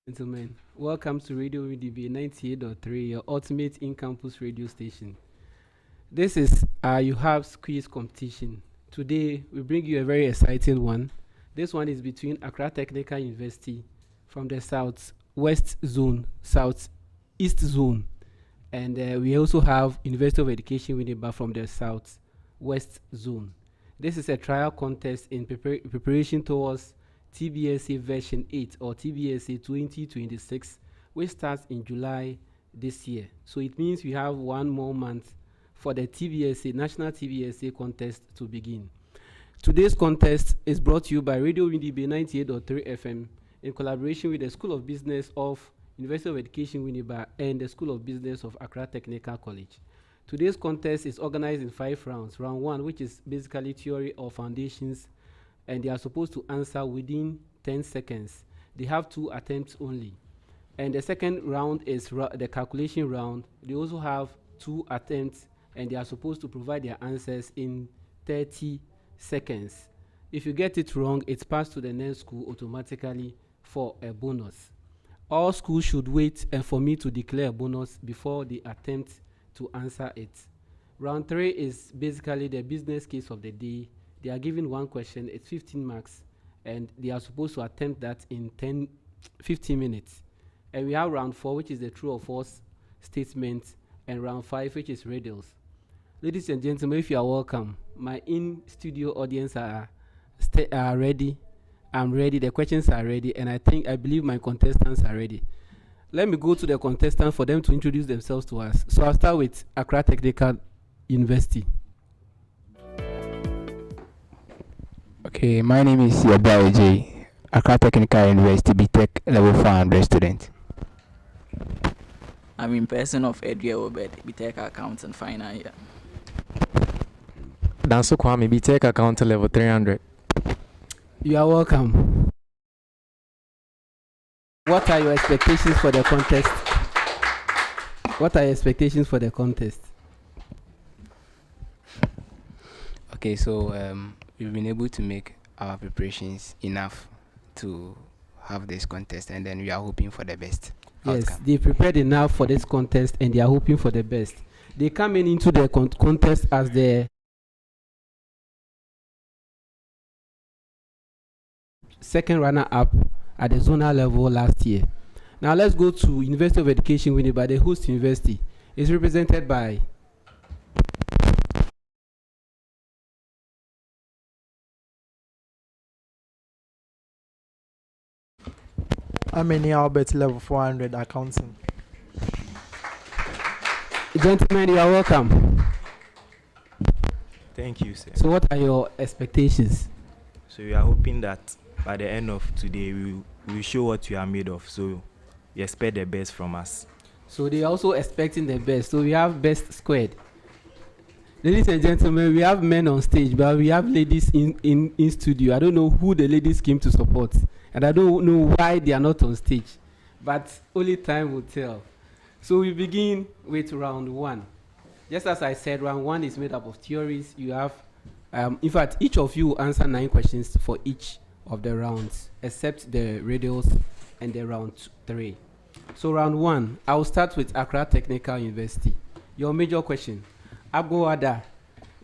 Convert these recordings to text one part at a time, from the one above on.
Gentlemen, welcome to Radio UDB 98.3, your ultimate in-campus radio station. This is our UHABS quiz competition. Today, we bring you a very exciting one. This one is between Accra Technical University from the South West Zone, South East Zone, and we also have University of Education WINNEBA from the South West Zone. This is a trial contest in preparation towards TBSA version 8 or TBSA 2026, which starts in July this year. So it means we have 1 more month for the TBSA, National TBSA contest to begin. Today's contest is brought to you by Radio WINNEBA 98.3 FM in collaboration with the School of Business of University of Education WINNEBA and the School of Business of Accra Technical College. Today's contest is organized in 5 rounds. Round 1, which is basically theory or foundations, and they are supposed to answer within 10 seconds. They have 2 attempts only. And the second round is the calculation round. They also have 2 attempts, and they are supposed to provide their answers in 30 seconds. If you get it wrong, it's passed to the next school automatically for a bonus. All schools should wait for me to declare a bonus before they attempt to answer it. Round 3 is basically the business case of the day. They are given 1 question, it's 15 marks, and they are supposed to attempt that in 15 minutes. And we have round 4, which is the true or false statement, and round 5, which is riddles. Ladies and gentlemen, if you are welcome, my in-studio audience are ready. I'm ready, the questions are ready, and I believe my contestants are ready. Let me go to the contestants for them to introduce themselves to us. So I'll start with Accra Technical University. Okay, my name is Yabai J. Accra Technical University BTech level 400 student. I'm in person of UEWABS, BTech Accounts and Final Year. Danso Kwame, BTech Account level 300. You are welcome. What are your expectations for the contest? What are your expectations for the contest? Okay, so we've been able to make our preparations enough to have this contest, and then we are hoping for the best Yes, outcome. they prepared enough for this contest, and they are hoping for the best. They come into the contest as the second runner-up at the zonal level last year. Now let's go to University of Education WINNEBA, the host university. It's represented by I'm in Albert level 400 accounting. Gentlemen, you are welcome. Thank you, sir. So what are your expectations? So we are hoping that by the end of today, we will show what we are made of. So we expect the best from us. So they are also expecting the best. So we have best squared. Ladies and gentlemen, we have men on stage, but we have ladies in studio. I don't know who the ladies came to support, and I don't know why they are not on stage, but only time will tell. So we begin with round 1. Just as I said, round 1 is made up of theories. You have, in fact, each of you will answer 9 questions for each of the rounds, except the riddles and the round 3. So round 1, I will start with Accra Technical University. Your major question: Agboada,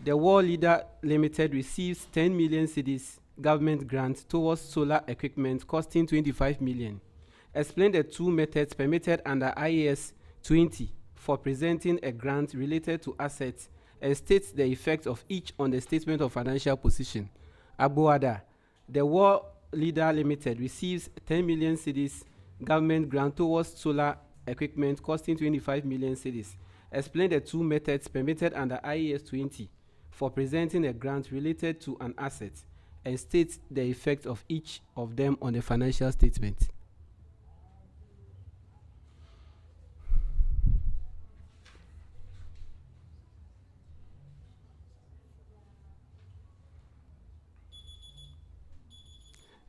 the World Leader Limited receives 10 million cedis government grant towards solar equipment costing 25 million. Explain the 2 methods permitted under IAS 20 for presenting a grant related to assets and states the effect of each on the statement of financial position. Agboada, the World Leader Limited receives 10 million cedis government grant towards solar equipment costing 25 million cedis. Explain the 2 methods permitted under IAS 20 for presenting a grant related to an asset and state the effect of each of them on the financial statement.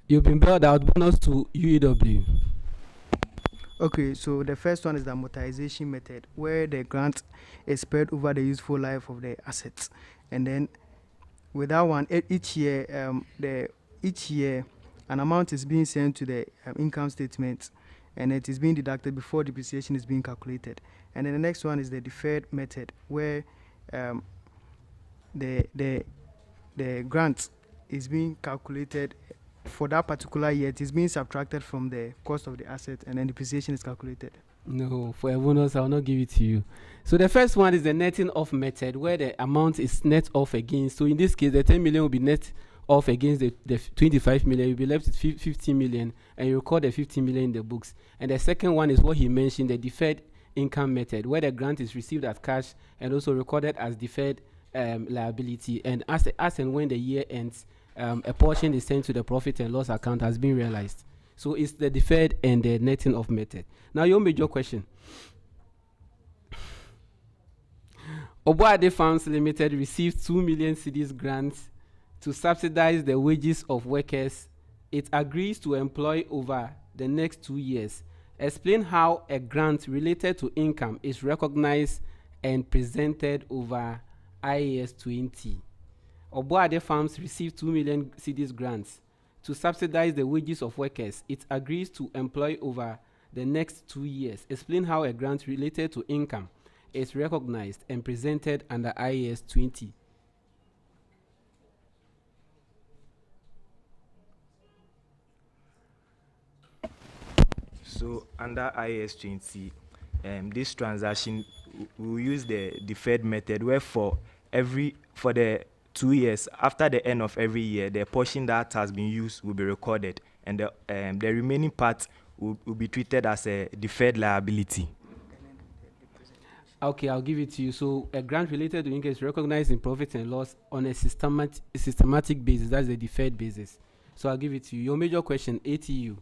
You've been billed out bonus to UEW. Okay, so the first one is the amortization method, where the grant is spread over the useful life of the assets, and then with that one, each year an amount is being sent to the income statement, and it is being deducted before depreciation is being calculated. And then the next one is the deferred method, where the grant is being calculated for that particular year. It is being subtracted from the cost of the asset, and then depreciation is calculated. No, for a bonus, I will not give it to you. So the first one is the netting off method, where the amount is net off against. So in this case, the 10 million will be net off against the 25 million. You'll be left with 15 million, and you record the 15 million in the books. And the second one is what he mentioned, the deferred income method, where the grant is received as cash and also recorded as deferred liability. And as and when the year ends, a portion is sent to the profit and loss account has been realized. So it's the deferred and the netting off method. Now your major question. Obuade Farms Limited received 2 million cedis grants to subsidize the wages of workers it agrees to employ over the next 2 years. Explain how a grant related to income is recognized and presented over IAS 20. Obuade Farms received 2 million cedis grants to subsidize the wages of workers it agrees to employ over the next 2 years. Explain how a grant related to income is recognized and presented under IAS 20. So under IAS 20, this transaction will use the deferred method, where for the 2 years after the end of every year, the portion that has been used will be recorded, and the remaining part will be treated as a deferred liability. Okay, I'll give it to you. So a grant related to income is recognized in profit and loss on a systematic basis. That's the deferred basis. So I'll give it to you. Your major question, ATU.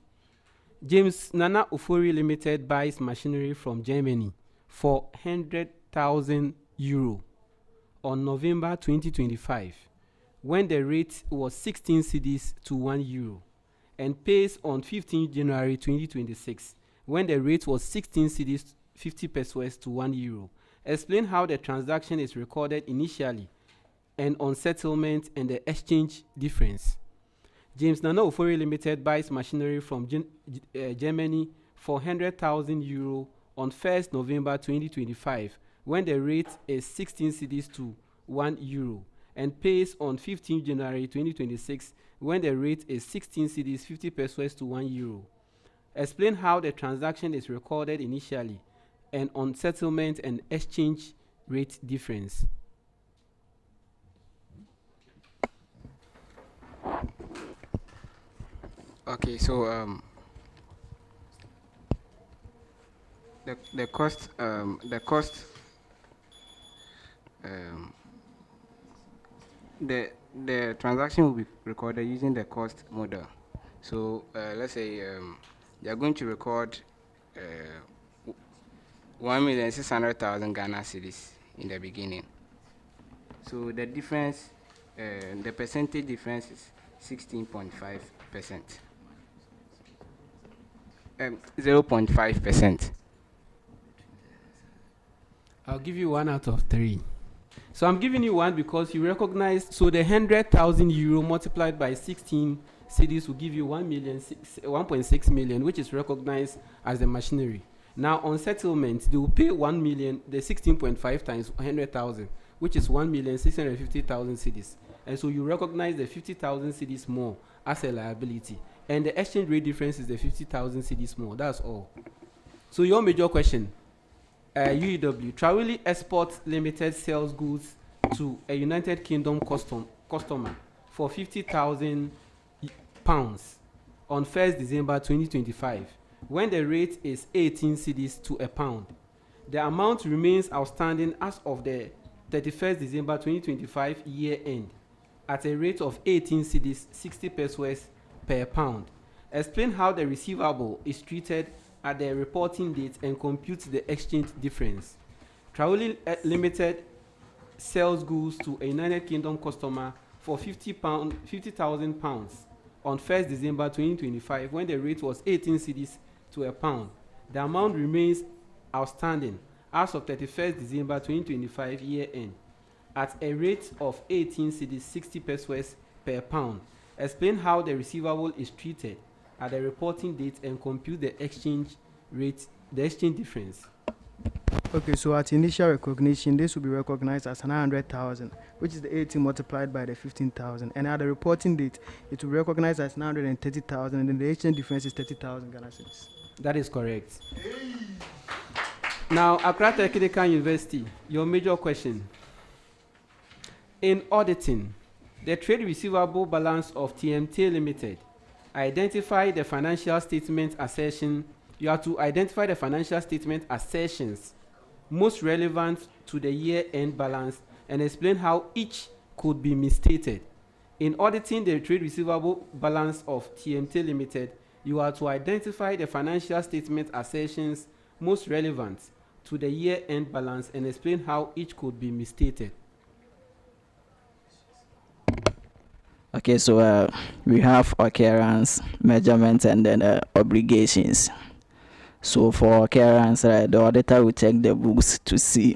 James Nana Ofori Limited buys machinery from Germany for 100,000 euro on November 2025, when the rate was 16 cedis to 1 euro, and pays on 15 January 2026, when the rate was 16 cedis 50 pesos to 1 euro. Explain how the transaction is recorded initially and on settlement and the exchange difference. James Nana Ofori Limited buys machinery from Germany for 100,000 euro on 1st November 2025, when the rate is 16 cedis to 1 euro, and pays on 15 January 2026, when the rate is 16 cedis 50 pesos to 1 euro. Explain how the transaction is recorded initially and on settlement and exchange rate difference. Okay, so the cost the transaction will be recorded using the cost model. So let's say they are going to record 1,600,000 Ghana cedis in the beginning. So the difference, the percentage difference is 16.5%. 0.5%. I'll give you 1 out of 3. So I'm giving you 1 because you recognize, so the 100,000 euro multiplied by 16 cedis will give you 1.6 million, which is recognized as the machinery. Now on settlement, they will pay 1 million, the 16.5 times 100,000, which is 1,650,000 cedis. And so you recognize the 50,000 cedis more as a liability. And the exchange rate difference is the 50,000 cedis more. That's all. So your major question, UEW, Trawili Export Limited sells goods to a United Kingdom customer for 50,000 pounds on 1st December 2025, when the rate is 18 cedis to a pound. The amount remains outstanding as of the 31st December 2025 year end at a rate of 18 cedis 60 pesos per pound. Explain how the receivable is treated at the reporting date and compute the exchange difference. Trawili Limited sells goods to a United Kingdom customer for 50,000 pounds on 1st December 2025, when the rate was 18 cedis to a pound. The amount remains outstanding as of 31st December 2025 year end at a rate of 18 cedis 60 pesos per pound. Explain how the receivable is treated at the reporting date and compute the exchange rate, the exchange difference. Okay, so at initial recognition, this will be recognized as 900,000, which is the 18 multiplied by the 15,000. And at the reporting date, it will be recognized as 930,000, and then the exchange difference is 30,000 Ghana cedis. That is correct. Now, ACCRA Technical University, your major question. In auditing, the trade receivable balance of TMT Limited, identify the financial statement assertion. You have to identify the financial statement assertions most relevant to the year-end balance and explain how each could be misstated. In auditing the trade receivable balance of TMT Limited, you are to identify the financial statement assertions most relevant to the year-end balance and explain how each could be misstated. Okay, so we have occurrence, measurement, and then obligations. So for occurrence, the auditor will check the books to see,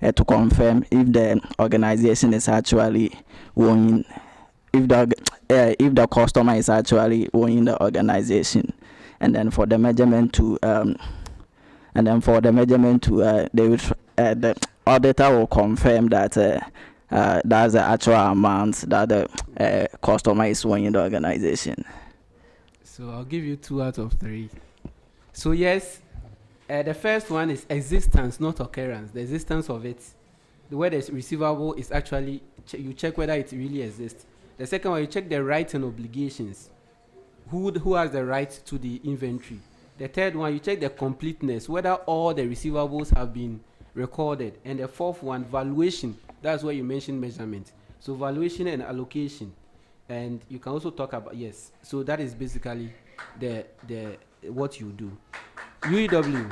to confirm if the organization is actually owning, if the customer is actually owning the organization, and then for the measurement to, the auditor will confirm that that's the actual amount that the customer is owning the organization. So I'll give you 2 out of 3. So yes, the first one is existence, not occurrence. The existence of it. The way the receivable is actually, you check whether it really exists. The second one, you check the rights and obligations. Who has the right to the inventory? The third one, you check the completeness, whether all the receivables have been recorded. And the fourth one, valuation. That's where you mentioned measurement. So valuation and allocation. And you can also talk about, yes. So that is basically the what you do. UEW.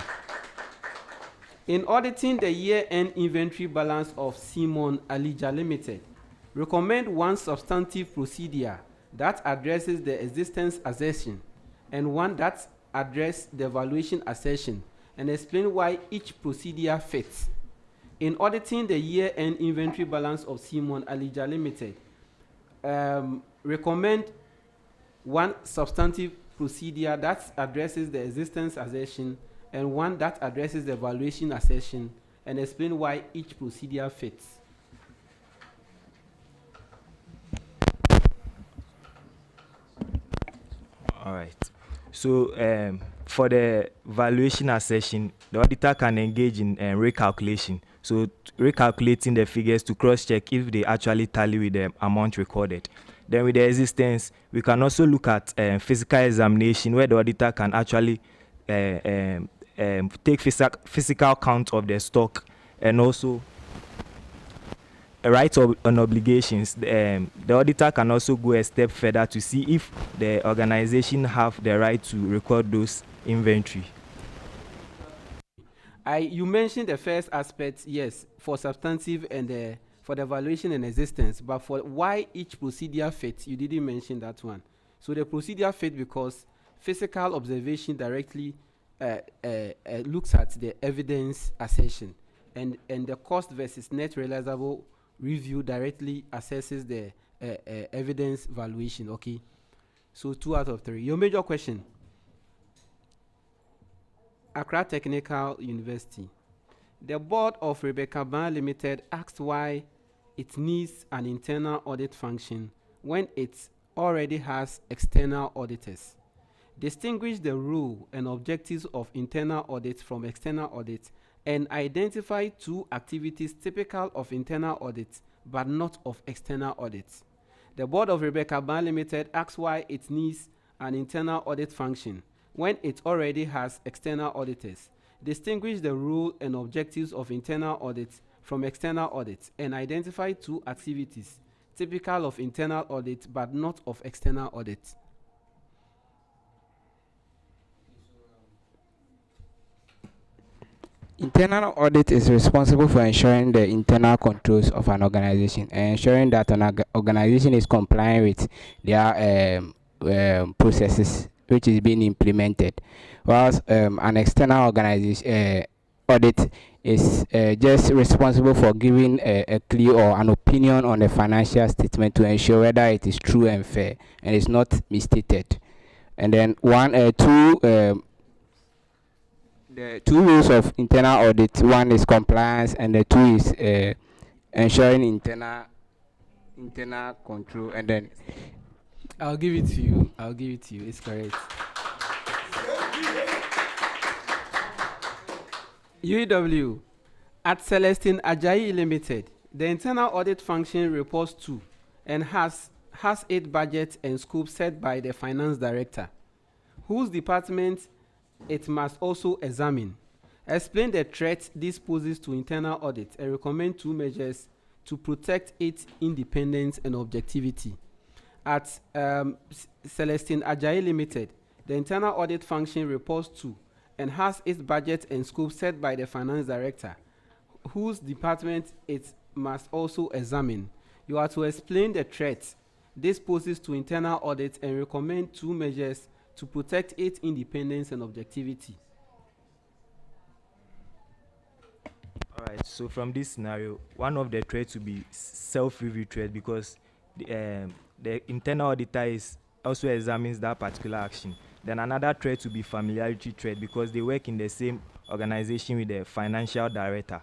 In auditing the year-end inventory balance of Simon Alija Limited, recommend one substantive procedure that addresses the existence assertion and one that addresses the valuation assertion, and explain why each procedure fits. In auditing the year-end inventory balance of Simon Alija Limited, recommend one substantive procedure that addresses the existence assertion and one that addresses the valuation assertion, and explain why each procedure fits. All right. So for the valuation assertion, the auditor can engage in recalculation. So recalculating the figures to cross-check if they actually tally with the amount recorded. Then with the existence, we can also look at physical examination, where the auditor can actually take physical count of the stock, and also rights and obligations. The auditor can also go a step further to see if the organization have the right to record those inventory. You mentioned the first aspect, yes, for substantive and for the valuation and existence, but for why each procedure fits, you didn't mention that one. So the procedure fit because physical observation directly looks at the evidence assertion, and the cost versus net realizable review directly assesses the evidence valuation. Okay, so 2 out of 3. Your major question. Accra Technical University. The board of Rebecca Ban Limited asked why it needs an internal audit function when it already has external auditors. Distinguish the role and objectives of internal audit from external audit, and identify 2 activities typical of internal audit but not of external audit. The board of Rebecca Ban Limited asks why it needs an internal audit function when it already has external auditors. Distinguish the role and objectives of internal audit from external audit, and identify 2 activities typical of internal audit but not of external audit. Internal audit is responsible for ensuring the internal controls of an organization and ensuring that an organization is complying with their processes which is being implemented, whilst an external organization audit is just responsible for giving a clue or an opinion on the financial statement to ensure whether it is true and fair and is not misstated. And then the two rules of internal audit. One is compliance, and the two is ensuring internal control. And then I'll give it to you. It's correct. UEW. At Celestine Ajayi Limited, the internal audit function reports to and has its budget and scope set by the finance director, whose department it must also examine. Explain the threat this poses to internal audit and recommend 2 measures to protect its independence and objectivity. At Celestine Ajayi Limited, the internal audit function reports to and has its budget and scope set by the finance director, whose department it must also examine. You are to explain the threat this poses to internal audit and recommend 2 measures to protect its independence and objectivity. All right. So from this scenario, one of the threats would be self-review threat, because the internal auditor is also examines that particular action. Then another threat would be familiarity threat, because they work in the same organization with the financial director,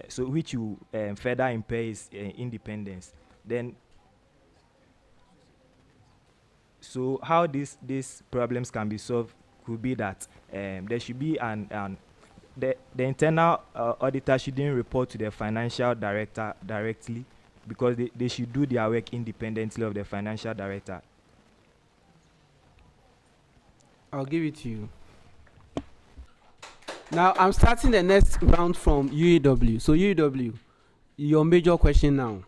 so which will further impair his independence. Then, so how these problems can be solved could be that there should be the internal auditor shouldn't report to the financial director directly, because they should do their work independently of the financial director. I'll give it to you. Now, I'm starting the next round from UEW. So, UEW, your major question now.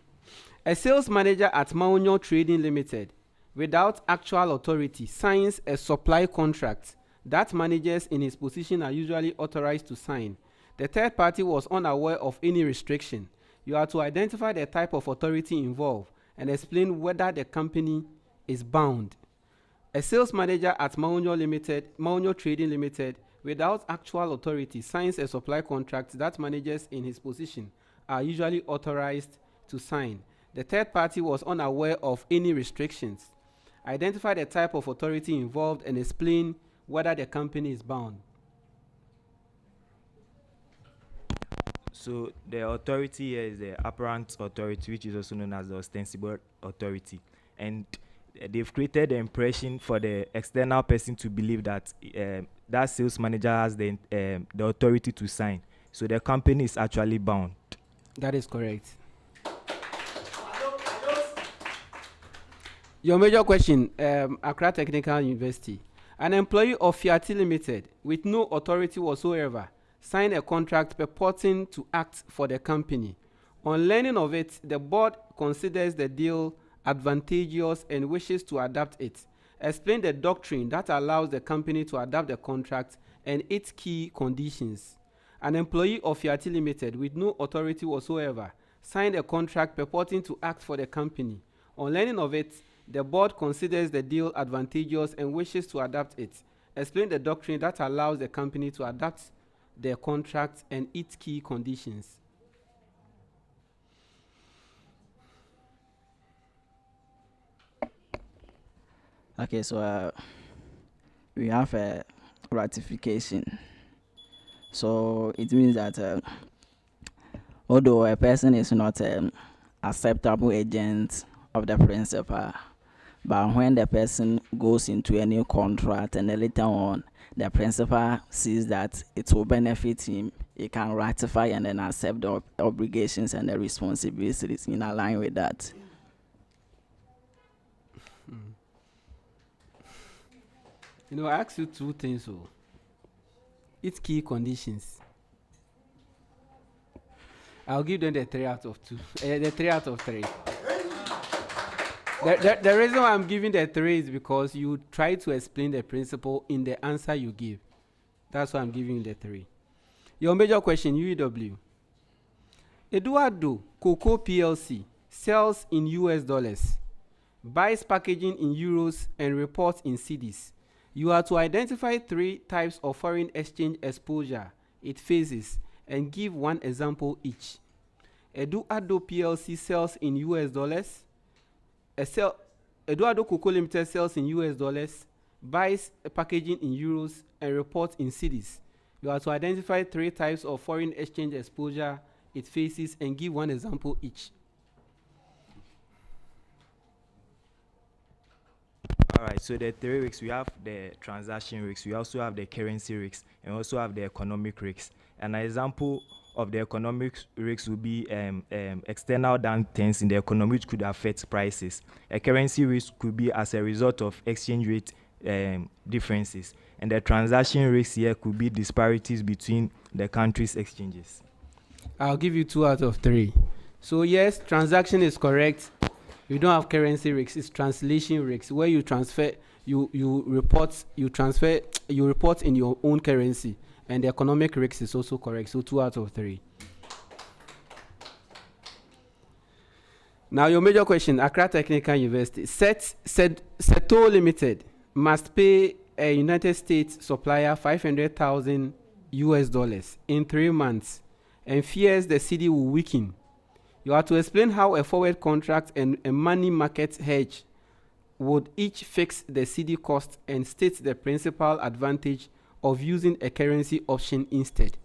A sales manager at Maunyo Trading Limited, without actual authority, signs a supply contract that managers in his position are usually authorized to sign. The third party was unaware of any restriction. You are to identify the type of authority involved and explain whether the company is bound. A sales manager at Maunyo Trading Limited, without actual authority, signs a supply contract that managers in his position are usually authorized to sign. The third party was unaware of any restrictions. Identify the type of authority involved and explain whether the company is bound. So the authority here is the apparent authority, which is also known as the ostensible authority. And they've created the impression for the external person to believe that that sales manager has the authority to sign. So the company is actually bound. That is correct. Your major question, Accra Technical University. An employee of Fiat Limited with no authority whatsoever signed a contract purporting to act for the company. On learning of it, the board considers the deal advantageous and wishes to adapt it. Explain the doctrine that allows the company to adapt the contract and its key conditions. An employee of Fiat Limited with no authority whatsoever signed a contract purporting to act for the company. On learning of it, the board considers the deal advantageous and wishes to adapt it. Explain the doctrine that allows the company to adapt the contract and its key conditions. Okay, so we have a ratification. So it means that although a person is not an acceptable agent of the principal, but when the person goes into a new contract and then later on the principal sees that it will benefit him, he can ratify and then accept the obligations and the responsibilities in line with that. You know, I asked you 2 things. So, its key conditions. I'll give them the 3 out of 2. The 3 out of 3. The reason why I'm giving the 3 is because you try to explain the principle in the answer you give. That's why I'm giving you the 3. Your major question, UEW. Eduardo Cocoa PLC sells in US dollars, buys packaging in euros, and reports in cedis. You are to identify 3 types of foreign exchange exposure it faces and give 1 example each. Eduardo PLC sells in US dollars. Eduardo Cocoa Limited sells in US dollars, buys packaging in euros, and reports in cedis. You are to identify 3 types of foreign exchange exposure it faces and give 1 example each. All right, so the 3 risks, we have the transaction risks, we also have the currency risks, and also have the economic risks. An example of the economic risks will be external downturns in the economy which could affect prices. A currency risk could be as a result of exchange rate differences. And the transaction risk here could be disparities between the countries' exchanges. I'll give you 2 out of 3. So yes, transaction is correct. You don't have currency risks, it's translation risks, where you transfer, you report in your own currency. And the economic risks is also correct, so 2 out of 3. Now your major question, Accra Technical University. Seto Limited must pay a United States supplier $500,000 in 3 months and fears the cedi will weaken. You are to explain how a forward contract and a money market hedge would each fix the cedi cost and state the principal advantage of using a currency option instead.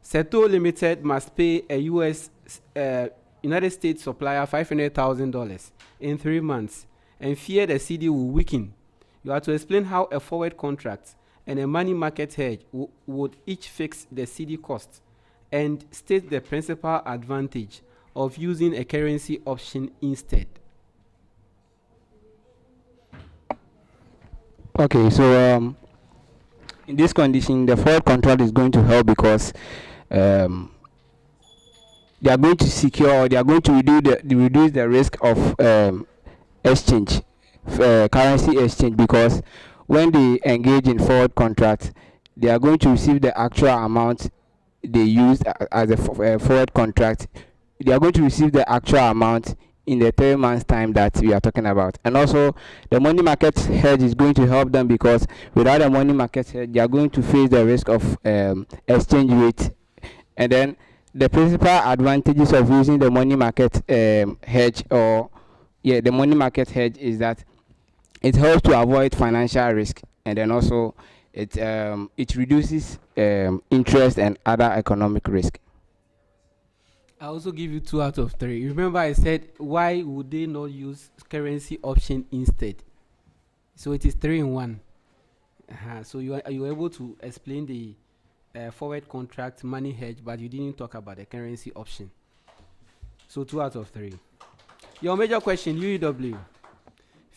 Seto Limited must pay a United States supplier $500,000 in 3 months and fear the cedi will weaken. You are to explain how a forward contract and a money market hedge would each fix the cedi cost and state the principal advantage of using a currency option instead. Okay, so in this condition, the forward contract is going to help because they are going to secure, they are going to reduce the risk of exchange, currency exchange, because when they engage in forward contract, they are going to receive the actual amount they used as a forward contract. They are going to receive the actual amount in the 3 months time that we are talking about. And also the money market hedge is going to help them because without the money market hedge, they are going to face the risk of exchange rate. And then the principal advantages of using the money market hedge, or the money market hedge, is that it helps to avoid financial risk, and then also it reduces interest and other economic risk. I also give you 2 out of 3. Remember I said, why would they not use currency option instead? So it is 3 in 1. So you are able to explain the forward contract money hedge, but you didn't talk about the currency option. So 2 out of 3. Your major question, UEW.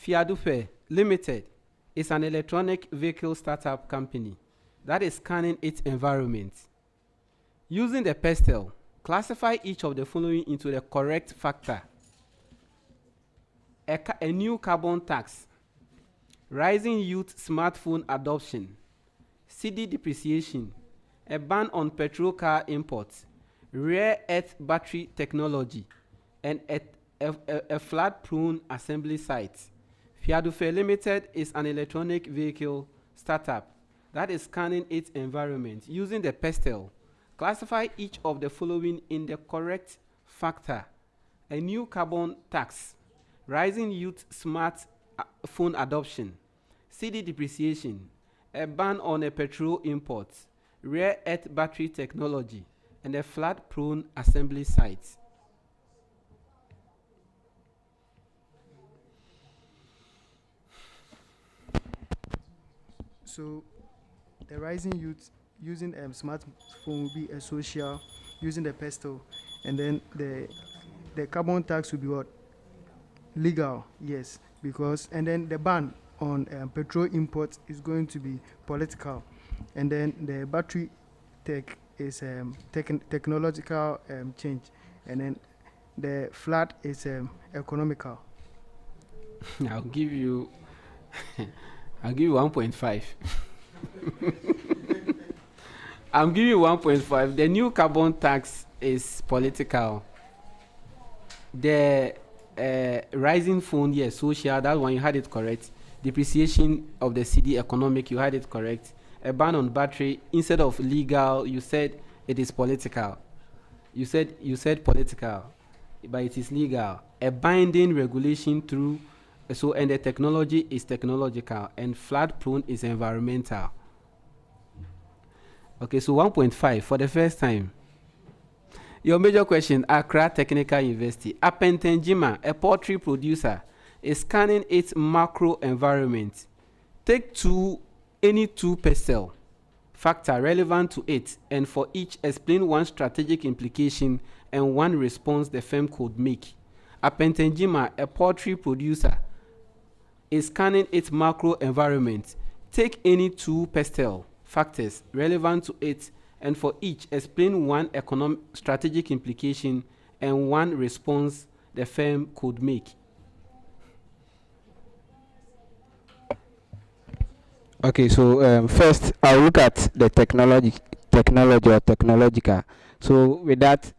Fiadupe Limited is an electronic vehicle startup company that is scanning its environment. Using the pestle, classify each of the following into the correct factor. A new carbon tax, rising youth smartphone adoption, cedi depreciation, a ban on petrol car imports, rare earth battery technology, and a flood-prone assembly site. Fiadupe Limited is an electronic vehicle startup that is scanning its environment using the pestle. Classify each of the following in the correct factor. A new carbon tax, rising youth smartphone adoption, cedi depreciation, a ban on a petrol imports, rare earth battery technology, and a flood-prone assembly site. So the rising youth using smartphone will be a social, using the pestle, and then the carbon tax will be what? Legal, yes, because, and then the ban on petrol imports is going to be political, and then the battery tech is technological change, and then the flood is economical. I'll give you 1.5. I'm giving you 1.5. The new carbon tax is political. The rising phone, yes, social, that one you had it correct. Depreciation of the cedi economic, you had it correct. A ban on battery, instead of legal, you said it is political. You said political, but it is legal. A binding regulation through So, and the technology is technological, and flood prone is environmental. Okay, so 1.5 for the first time. Your major question: Accra Technical University. Apentenjima, a poultry producer, is scanning its macro environment. Take any two per cell factor relevant to it, and for each explain one strategic implication and one response the firm could make. Apentenjima, a poultry producer, is scanning its macro environment. Take any two pestle factors relevant to it, and for each explain one economic strategic implication and one response the firm could make. Okay, so first I'll look at the technology or technological. So with that,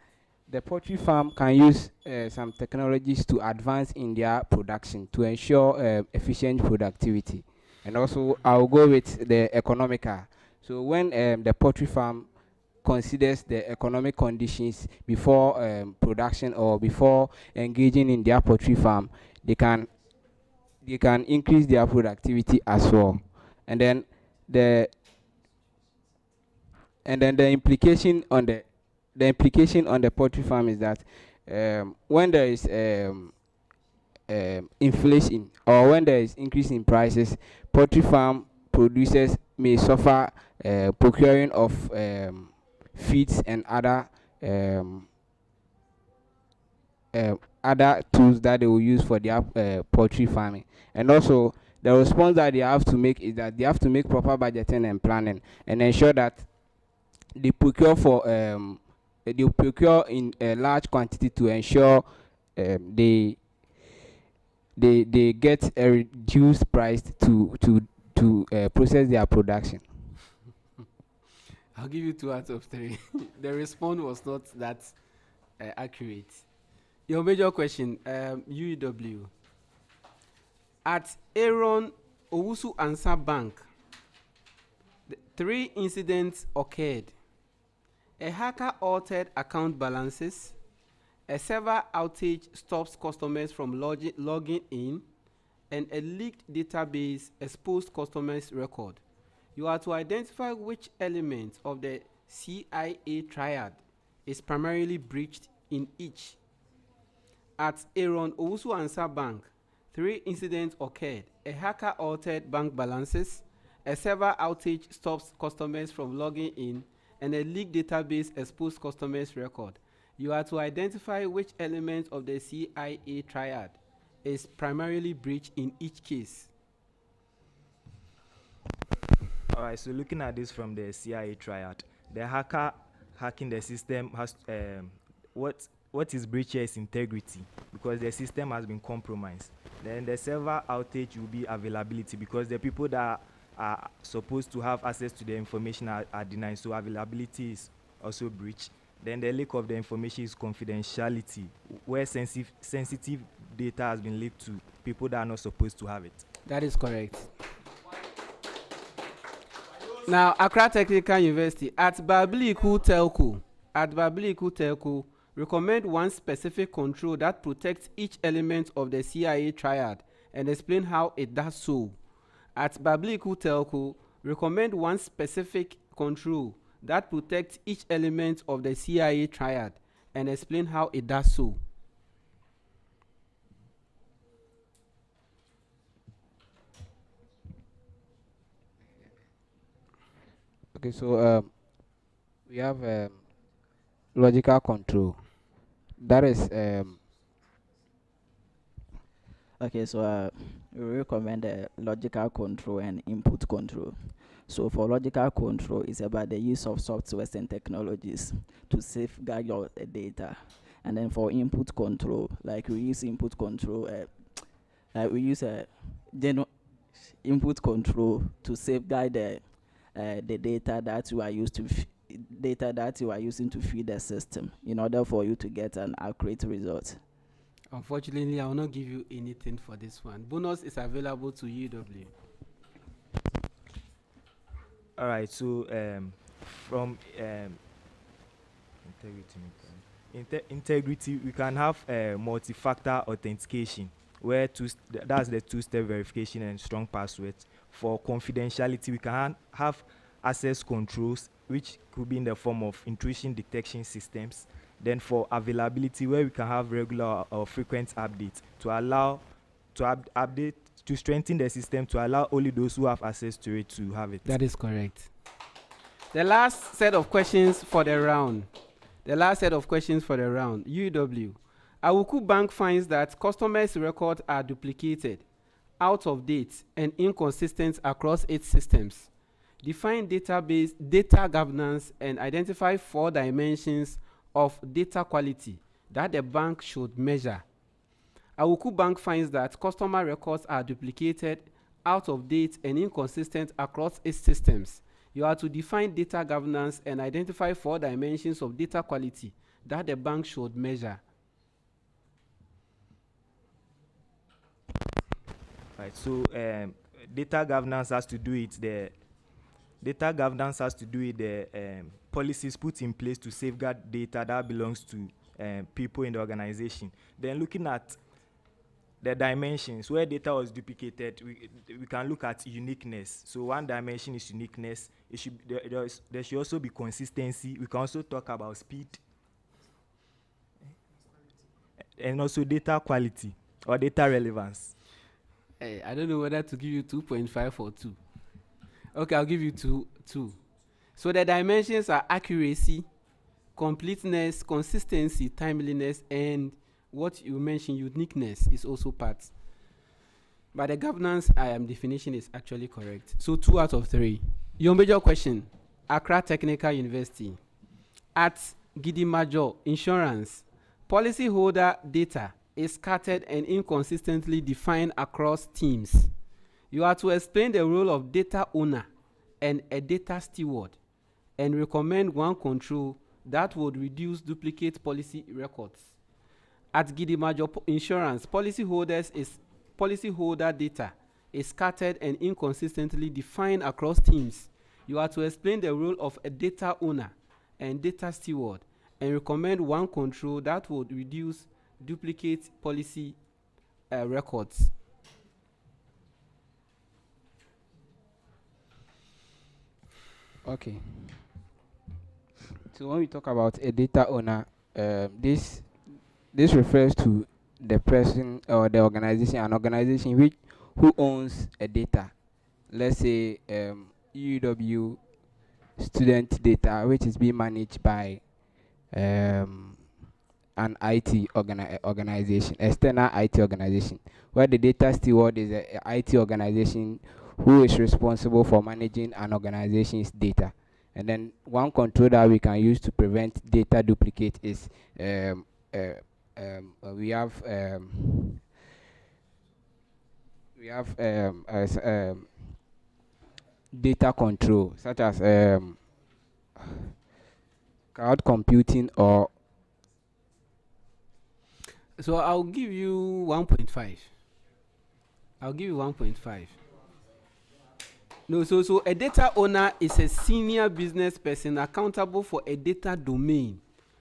the poultry farm can use some technologies to advance in their production to ensure efficient productivity. And also I'll go with the economical. So when the poultry farm considers the economic conditions before production or before engaging in their poultry farm, they can increase their productivity as well. And then the the implication on the poultry farm is that when there is inflation or when there is increase in prices, poultry farm producers may suffer procuring of feeds and um, other tools that they will use for their poultry farming. And also the response that they have to make is that they have to make proper budgeting and planning and ensure that they procure in a large quantity to ensure they get a reduced price to process their production. I'll give you 2 out of 3. The response was not that accurate. Your major question: UEW. At Aaron Owusu Ansa Bank, 3 incidents occurred. A hacker altered account balances. A server outage stops customers from logging in, and a leaked database exposed customers' record. You are to identify which element of the CIA triad is primarily breached in each. At Aaron Owusu Ansa Bank, 3 incidents occurred. A hacker altered bank balances, a server outage stops customers from logging in, and a leaked database exposed customers' record. You are to identify which element of the CIA triad is primarily breached in each case. All right, so looking at this from the CIA triad, the hacker hacking the system has what is breached here is integrity, because the system has been compromised. Then the server outage will be availability, because the people that are supposed to have access to the information are denied, so availability is also breached. Then the leak of the information is confidentiality, where sensitive data has been leaked to people that are not supposed to have it. That is correct. Now, Accra Technical University, at Babiliku Telco, recommend one specific control that protects each element of the CIA triad and explain how it does so. At Babiliku Telco, recommend one specific control that protects each element of the CIA triad and explain how it does so. Okay, so we have logical control. That is Okay, so we recommend logical control and input control. So for logical control, it's about the use of softwares and technologies to safeguard your data. And then for input control, like we use input control, we use input control to safeguard the data that you are using to feed the system in order for you to get an accurate result. Unfortunately, I will not give you anything for this one. Bonus is available to UEW. All right, so from integrity, we can have multi-factor authentication. where that's the two-step verification and strong passwords. For confidentiality, we can have access controls, which could be in the form of intrusion detection systems. Then for availability, where we can have regular or frequent updates to allow to update to strengthen the system to allow only those who have access to it to have it. That is correct. The last set of questions for the round. UEW. Awuku Bank finds that customers' records are duplicated, out of date, and inconsistent across its systems. Define database data governance and identify 4 dimensions of data quality that the bank should measure. Awuku Bank finds that customer records are duplicated, out of date, and inconsistent across its systems. You are to define data governance and identify 4 dimensions of data quality that the bank should measure. Right. So data governance has to do with the policies put in place to safeguard data that belongs to people in the organization. Then looking at the dimensions where data was duplicated, we can look at uniqueness. So one dimension is uniqueness. It should there should also be consistency. We can also talk about speed and also data quality or data relevance. I don't know whether to give you 2.5 or 2. Okay, I'll give you 2. So the dimensions are accuracy, completeness, consistency, timeliness, and what you mentioned, uniqueness, is also part. But the governance definition is actually correct. So 2 out of 3. Your major question: Accra Technical University. At Gidimajo Insurance, policyholder data is scattered and inconsistently defined across teams. You are to explain the role of data owner and a data steward and recommend one control that would reduce duplicate policy records. At Gidimajo Insurance, policyholder data is scattered and inconsistently defined across teams. You are to explain the role of a data owner and data steward and recommend one control that would reduce duplicate policy records. Okay. So when we talk about a data owner, this refers to the person or the organization, an organization who owns a data. Let's say UEW student data, which is being managed by an IT organization, external IT organization, where the data steward is a IT organization who is responsible for managing an organization's data. And then one control that we can use to prevent data duplicate is we have data control, such as cloud computing or. So I'll give you 1.5. No, so a data owner is a senior business person accountable for a data domain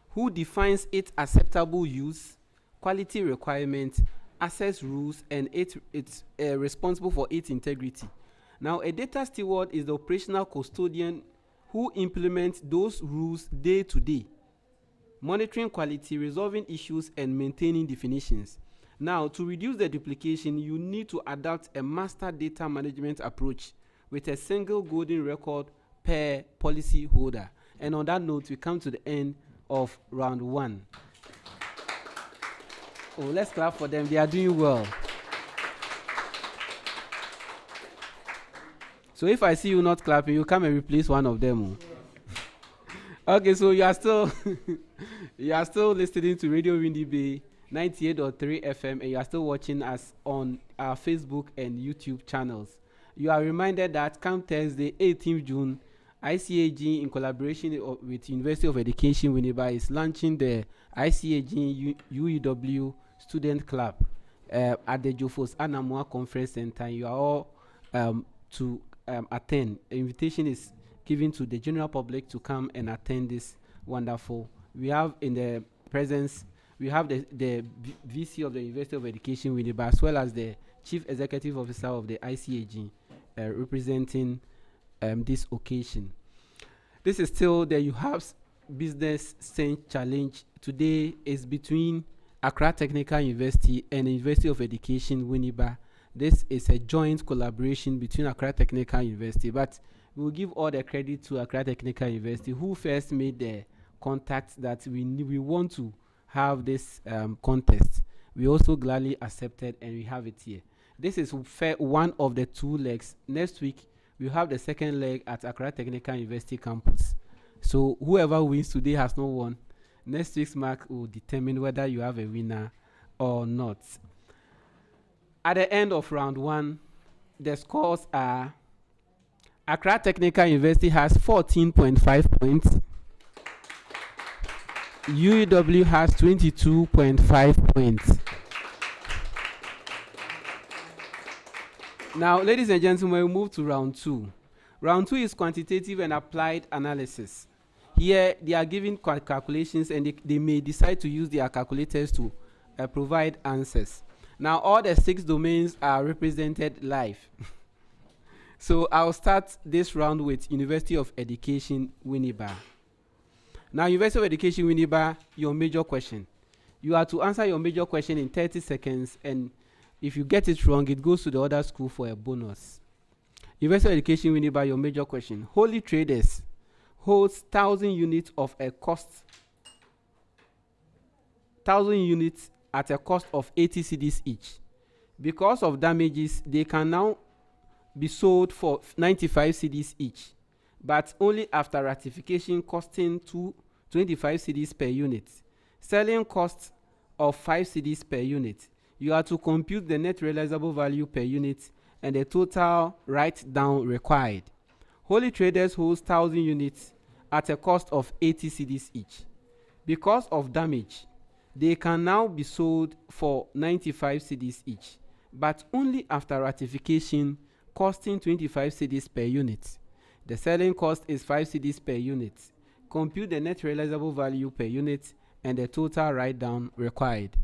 who defines its acceptable use, quality requirements, access rules, and it's responsible for its integrity. Now, a data steward is the operational custodian who implements those rules day to day, monitoring quality, resolving issues, and maintaining definitions. Now, to reduce the duplication, you need to adopt a master data management approach with a single golden record per policy holder. And on that note, we come to the end of round 1. Oh, let's clap for them. They are doing well. So if I see you not clapping, you come and replace one of them. Okay, so you are still listening to Radio WINNEBA 98.3 FM, and you are still watching us on our Facebook and YouTube channels. You are reminded that come Thursday, 18th June, ICAG, in collaboration with University of Education WINNEBA, is launching the ICAG UEW Student Club at the Jofos Anamwa Conference Center. You are all to attend. The invitation is given to the general public to come and attend this wonderful. We have in the presence We have the VC of the University of Education, WINNEBA, as well as the Chief Executive Officer of the ICAG, representing this occasion. This is still the UEWABS Business Sense Challenge. Today is between Accra Technical University and the University of Education, WINNEBA. This is a joint collaboration between Accra Technical University, but we will give all the credit to Accra Technical University, who first made the contact that we want to have this contest. We also gladly accepted, and we have it here. This is one of the 2 legs. Next week, we have the second leg at Accra Technical University campus. So whoever wins today has not won. Next week's mark will determine whether you have a winner or not. At the end of round 1, the scores are: Accra Technical University has 14.5 points. UEW has 22.5 points. Now, ladies and gentlemen, we move to round 2. Round 2 is quantitative and applied analysis. Here, they are giving calculations, and they may decide to use their calculators to provide answers. Now, all the 6 domains are represented live. So I'll start this round with University of Education, WINNEBA. Now, University of Education, WINNEBA, your major question. You are to answer your major question in 30 seconds, and if you get it wrong, it goes to the other school for a bonus. University of Education, WINNEBA, your major question. Holy Traders holds 1,000 units of a cost, 1,000 units at a cost of 80 cedis each. Because of damages, they can now be sold for 95 cedis each, but only after ratification, costing 25 cedis per unit. Selling cost of 5 cedis per unit. You are to compute the net realizable value per unit and the total write-down required. Holy Traders holds 1,000 units at a cost of 80 cedis each. Because of damage, they can now be sold for 95 cedis each, but only after ratification, costing 25 cedis per unit. The selling cost is 5 cedis per unit. Compute the net realizable value per unit and the total write-down required.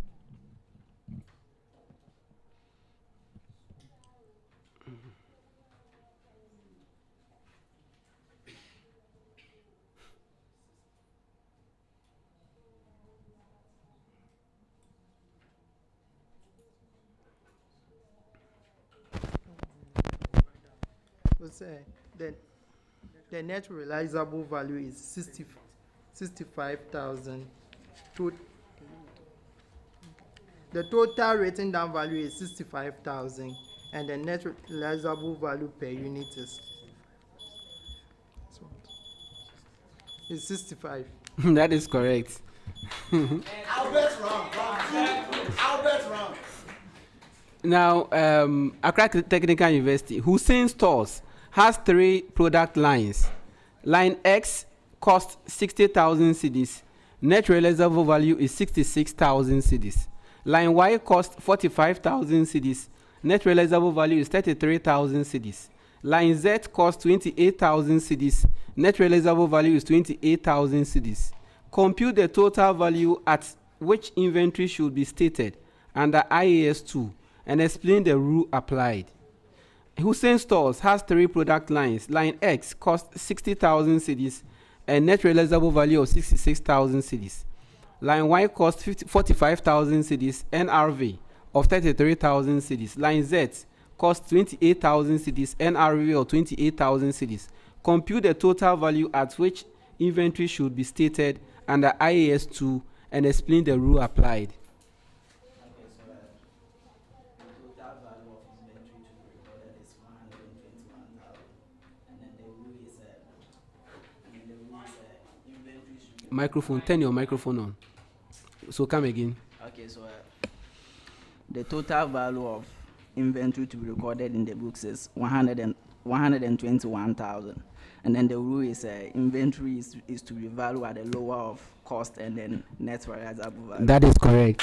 The net realizable value is 65,000. The total written down value is 65,000, and the net realizable value per unit is 65. That is correct. Albert's wrong. Albert's wrong. Now, Accra Technical University, Hussein Stores, has 3 product lines. Line X costs 60,000 cedis. Net realizable value is 66,000 cedis. Line Y costs 45,000 cedis. Net realizable value is 33,000 cedis. Line Z costs 28,000 cedis. Net realizable value is 28,000 cedis. Compute the total value at which inventory should be stated under IAS 2 and explain the rule applied. Hussein Stores has 3 product lines. Line X costs 60,000 cedis and net realizable value of 66,000 cedis. Line Y costs 45,000 cedis, NRV of 33,000 cedis. Line Z costs 28,000 cedis, NRV of 28,000 cedis. Compute the total value at which inventory should be stated under IAS 2 and explain the rule applied. Microphone, turn your microphone on. So come again. Okay, so the total value of inventory to be recorded in the books is 121,000. And then the rule is inventory is to be valued at the lower of cost and then net realizable value. That is correct.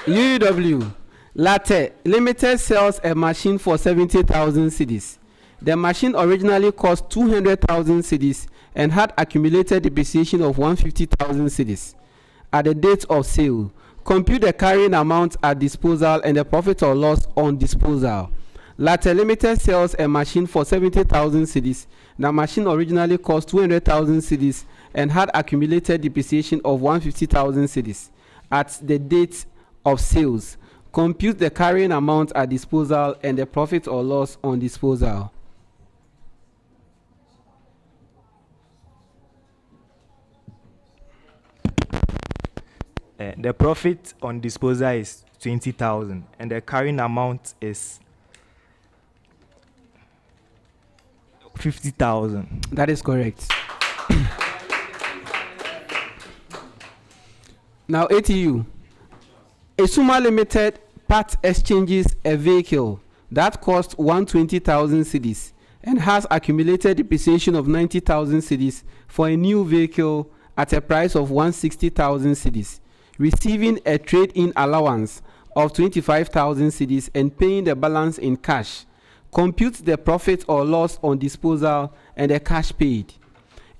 UEW Latte Limited sells a machine for 70,000 cedis. The machine originally cost 200,000 cedis and had accumulated depreciation of 150,000 cedis at the date of sale. Compute the carrying amount at disposal and the profit or loss on disposal. Latter Limited sells a machine for 70,000 cedis. The machine originally cost 200,000 cedis and had accumulated depreciation of 150,000 cedis at the date of sales. Compute the carrying amount at disposal and the profit or loss on disposal. The profit on disposal is 20,000 and the carrying amount is 50,000. That is correct. Now, ATU. Esuma Limited part exchanges a vehicle that cost 120,000 cedis and has accumulated depreciation of 90,000 cedis for a new vehicle at a price of 160,000 cedis, receiving a trade-in allowance of 25,000 cedis and paying the balance in cash. Compute the profit or loss on disposal and the cash paid.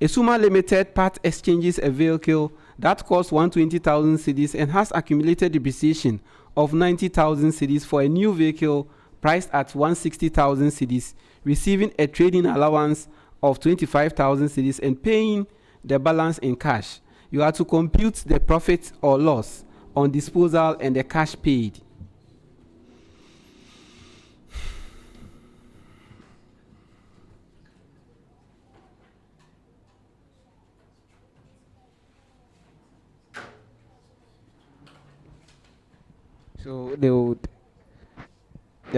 Esuma Limited part exchanges a vehicle that costs 120,000 cedis and has accumulated depreciation of 90,000 cedis for a new vehicle priced at 160,000 cedis, receiving a trading allowance of 25,000 cedis and paying the balance in cash. You are to compute the profit or loss on disposal and the cash paid. So they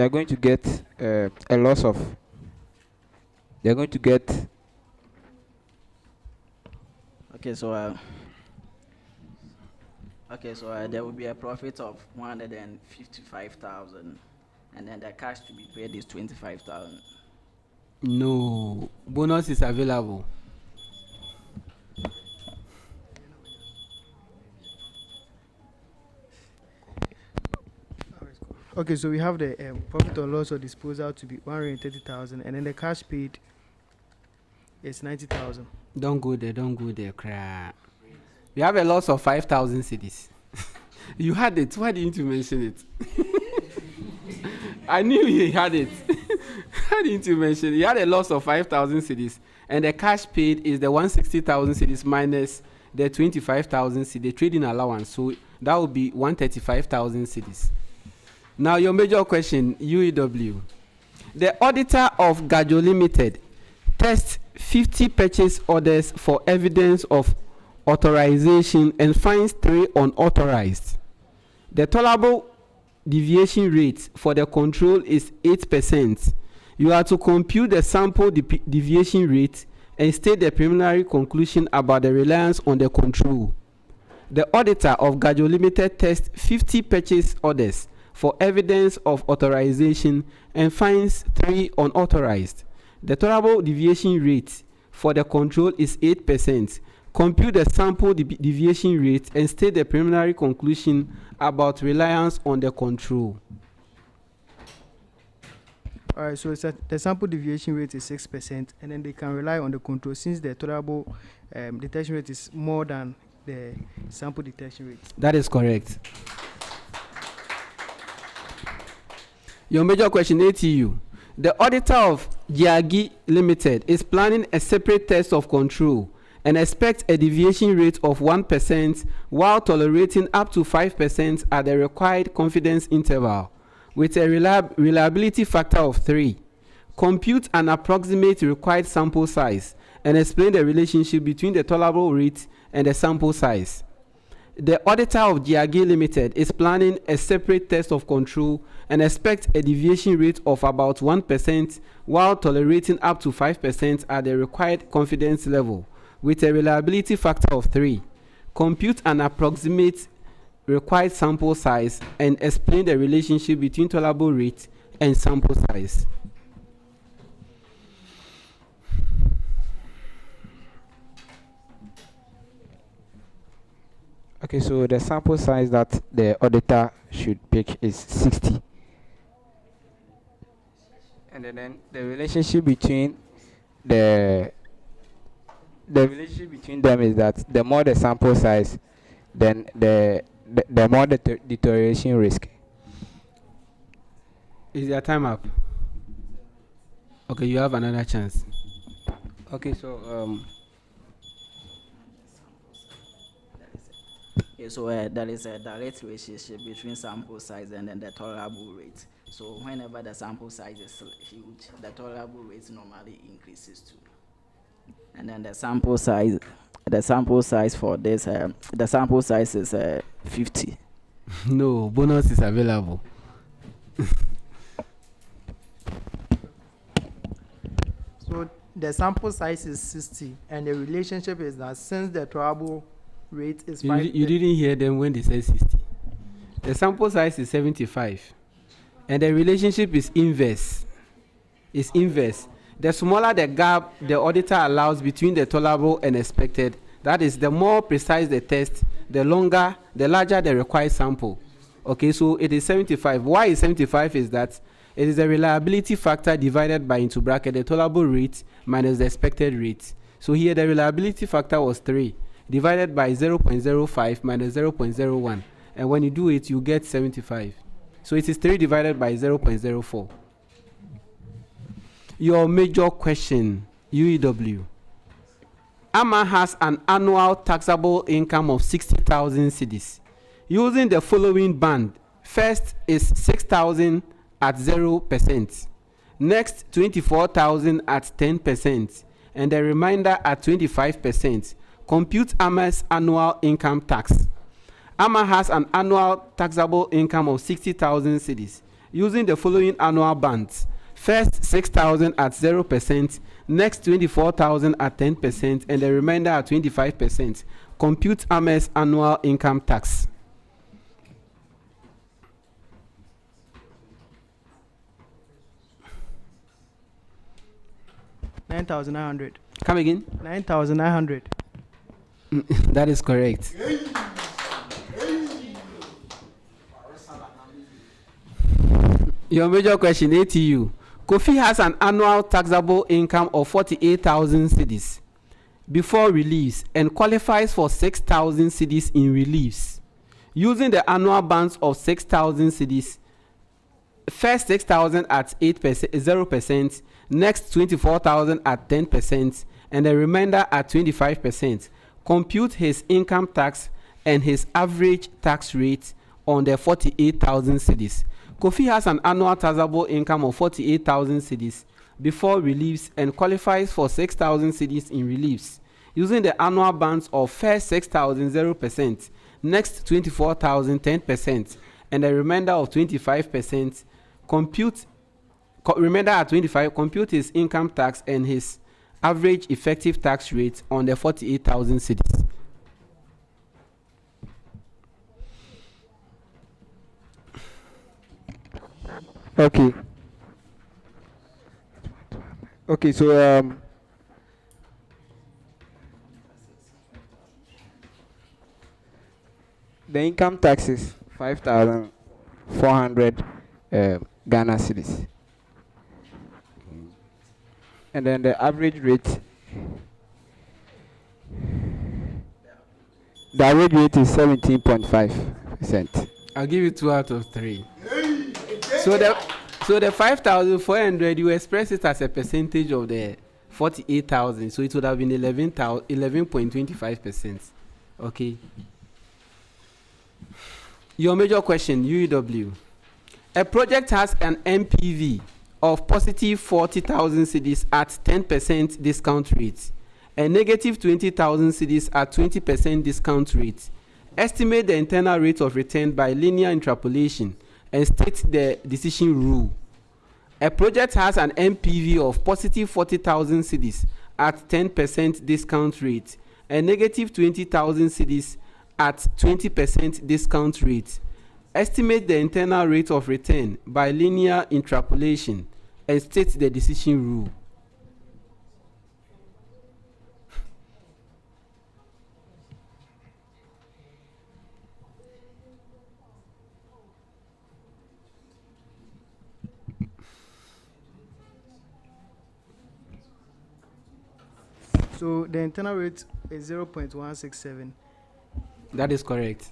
are going to get a loss of. They are going to get. Okay, so there will be a profit of 155,000, and then the cash to be paid is 25,000. No, bonus is available. Okay, so we have the profit or loss or disposal to be 130,000, and then the cash paid is 90,000. Don't go there, crap. We have a loss of 5,000 cedis. You had it. Why didn't you mention it? I knew you had it. Why didn't you mention it? You had a loss of 5,000 cedis, and the cash paid is the 160,000 cedis minus the 25,000 cedis, the trading allowance. So that would be 135,000 cedis. Now, your major question, UEW. The auditor of Gajo Limited tests 50 purchase orders for evidence of authorization and finds 3 unauthorized. The tolerable deviation rate for the control is 8%. You are to compute the sample deviation rate and state the preliminary conclusion about the reliance on the control. The auditor of Gajo Limited tests 50 purchase orders for evidence of authorization and finds 3 unauthorized. The tolerable deviation rate for the control is 8%. Compute the sample deviation rate and state the preliminary conclusion about reliance on the control. All right, so the sample deviation rate is 6%, and then they can rely on the control since the tolerable detection rate is more than the sample detection rate. That is correct. Your major question, ATU. The auditor of Giagi Limited is planning a separate test of control and expects a deviation rate of 1% while tolerating up to 5% at the required confidence interval with a reliability factor of 3. Compute an approximate required sample size and explain the relationship between the tolerable rate and the sample size. The auditor of Giagi Limited is planning a separate test of control and expects a deviation rate of about 1% while tolerating up to 5% at the required confidence level with a reliability factor of 3. Compute an approximate required sample size and explain the relationship between tolerable rate and sample size. Okay, so the sample size that the auditor should pick is 60. And And then the relationship between the the relationship between them is that the more the sample size, then the more the deterioration risk. Is your time up? Okay, you have another chance. Okay, so Okay, so there is a direct relationship between sample size and then the tolerable rate. So whenever the sample size is huge, the tolerable rate normally increases too. And then the sample size for this, the sample size is 50. No, bonus is available. So the sample size is 60, and the relationship is that since the tolerable rate is 5, You didn't hear them when they said 60. The sample size is 75, and the relationship is inverse. It's inverse. The smaller the gap the auditor allows between the tolerable and expected, that is, the more precise the test, the larger the required sample. Okay, so it is 75. Why is 75 is that it is the reliability factor divided by into bracket the tolerable rate minus the expected rate. So here the reliability factor was 3 divided by 0.05 minus 0.01, and when you do it you get 75. So it is 3 divided by 0.04. Your major question, UEW. AMA has an annual taxable income of 60,000 cedis. Using the following band, first is 6,000 at 0%, next 24,000 at 10%, and the remainder at 25%. Compute AMA's annual income tax. AMA has an annual taxable income of 60,000 cedis. Using the following annual bands, first 6,000 at 0%, next 24,000 at 10%, and the remainder at 25%. Compute AMA's annual income tax. $9,900. Come again? 9,900. That is correct. Your major question, ATU. Kofi has an annual taxable income of 48,000 cedis before reliefs and qualifies for 6,000 cedis in reliefs. Using the annual bands of 6,000 cedis, first 6,000 at 0%, next 24,000 at 10%, and the remainder at 25%. Compute his income tax and his average tax rate on the 48,000 cedis. Kofi has an annual taxable income of 48,000 cedis before reliefs and qualifies for 6,000 cedis in reliefs. Using the annual bands of first 6,000 0%, next 24,000 10%, and the remainder of 25%, remainder at 25, compute his income tax and his average effective tax rate on the 48,000 cedis. okay. Okay, so the income tax is 5,400 Ghana cedis, and then the average rate. The average rate is 17.5%. I'll give you 2 out of 3. So the 5,400 you express it as a percentage of the 48,000, so it would have been 11.25%. Okay. Your major question, UEW. A project has an MPV of positive 40,000 cedis at 10% discount rate and negative 20,000 cedis at 20% discount rate. Estimate the internal rate of return by linear interpolation and state the decision rule. A project has an MPV of positive 40,000 cedis at 10% discount rate and negative 20,000 cedis at 20% discount rate. Estimate the internal rate of return by linear interpolation and state the decision rule. So the internal rate is 0.167. That is correct.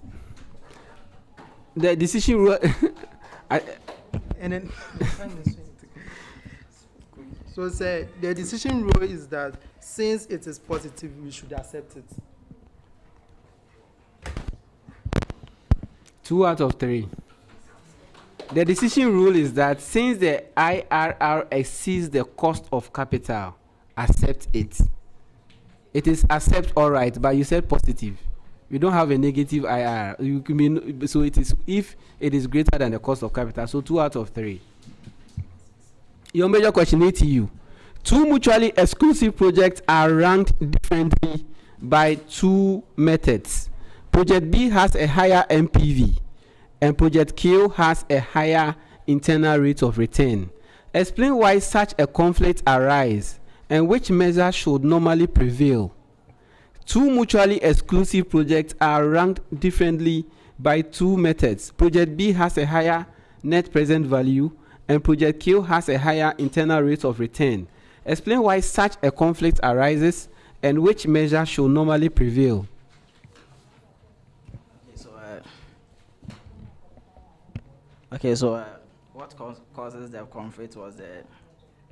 The decision rule. And then so say the decision rule is that since it is positive, we should accept it. 2 out of 3. The decision rule is that since the IRR exceeds the cost of capital, accept it. It is accept all right, but you said positive. You don't have a negative IRR. You can be, so it is if it is greater than the cost of capital. So 2 out of 3. Your major question, ATU. 2 mutually exclusive projects are ranked differently by 2 methods. Project B has a higher MPV, and Project Q has a higher internal rate of return. Explain why such a conflict arises and which measure should normally prevail. 2 mutually exclusive projects are ranked differently by 2 methods. Project B has a higher net present value, and Project Q has a higher internal rate of return. Explain why such a conflict arises and which measure should normally prevail. What causes the conflict was the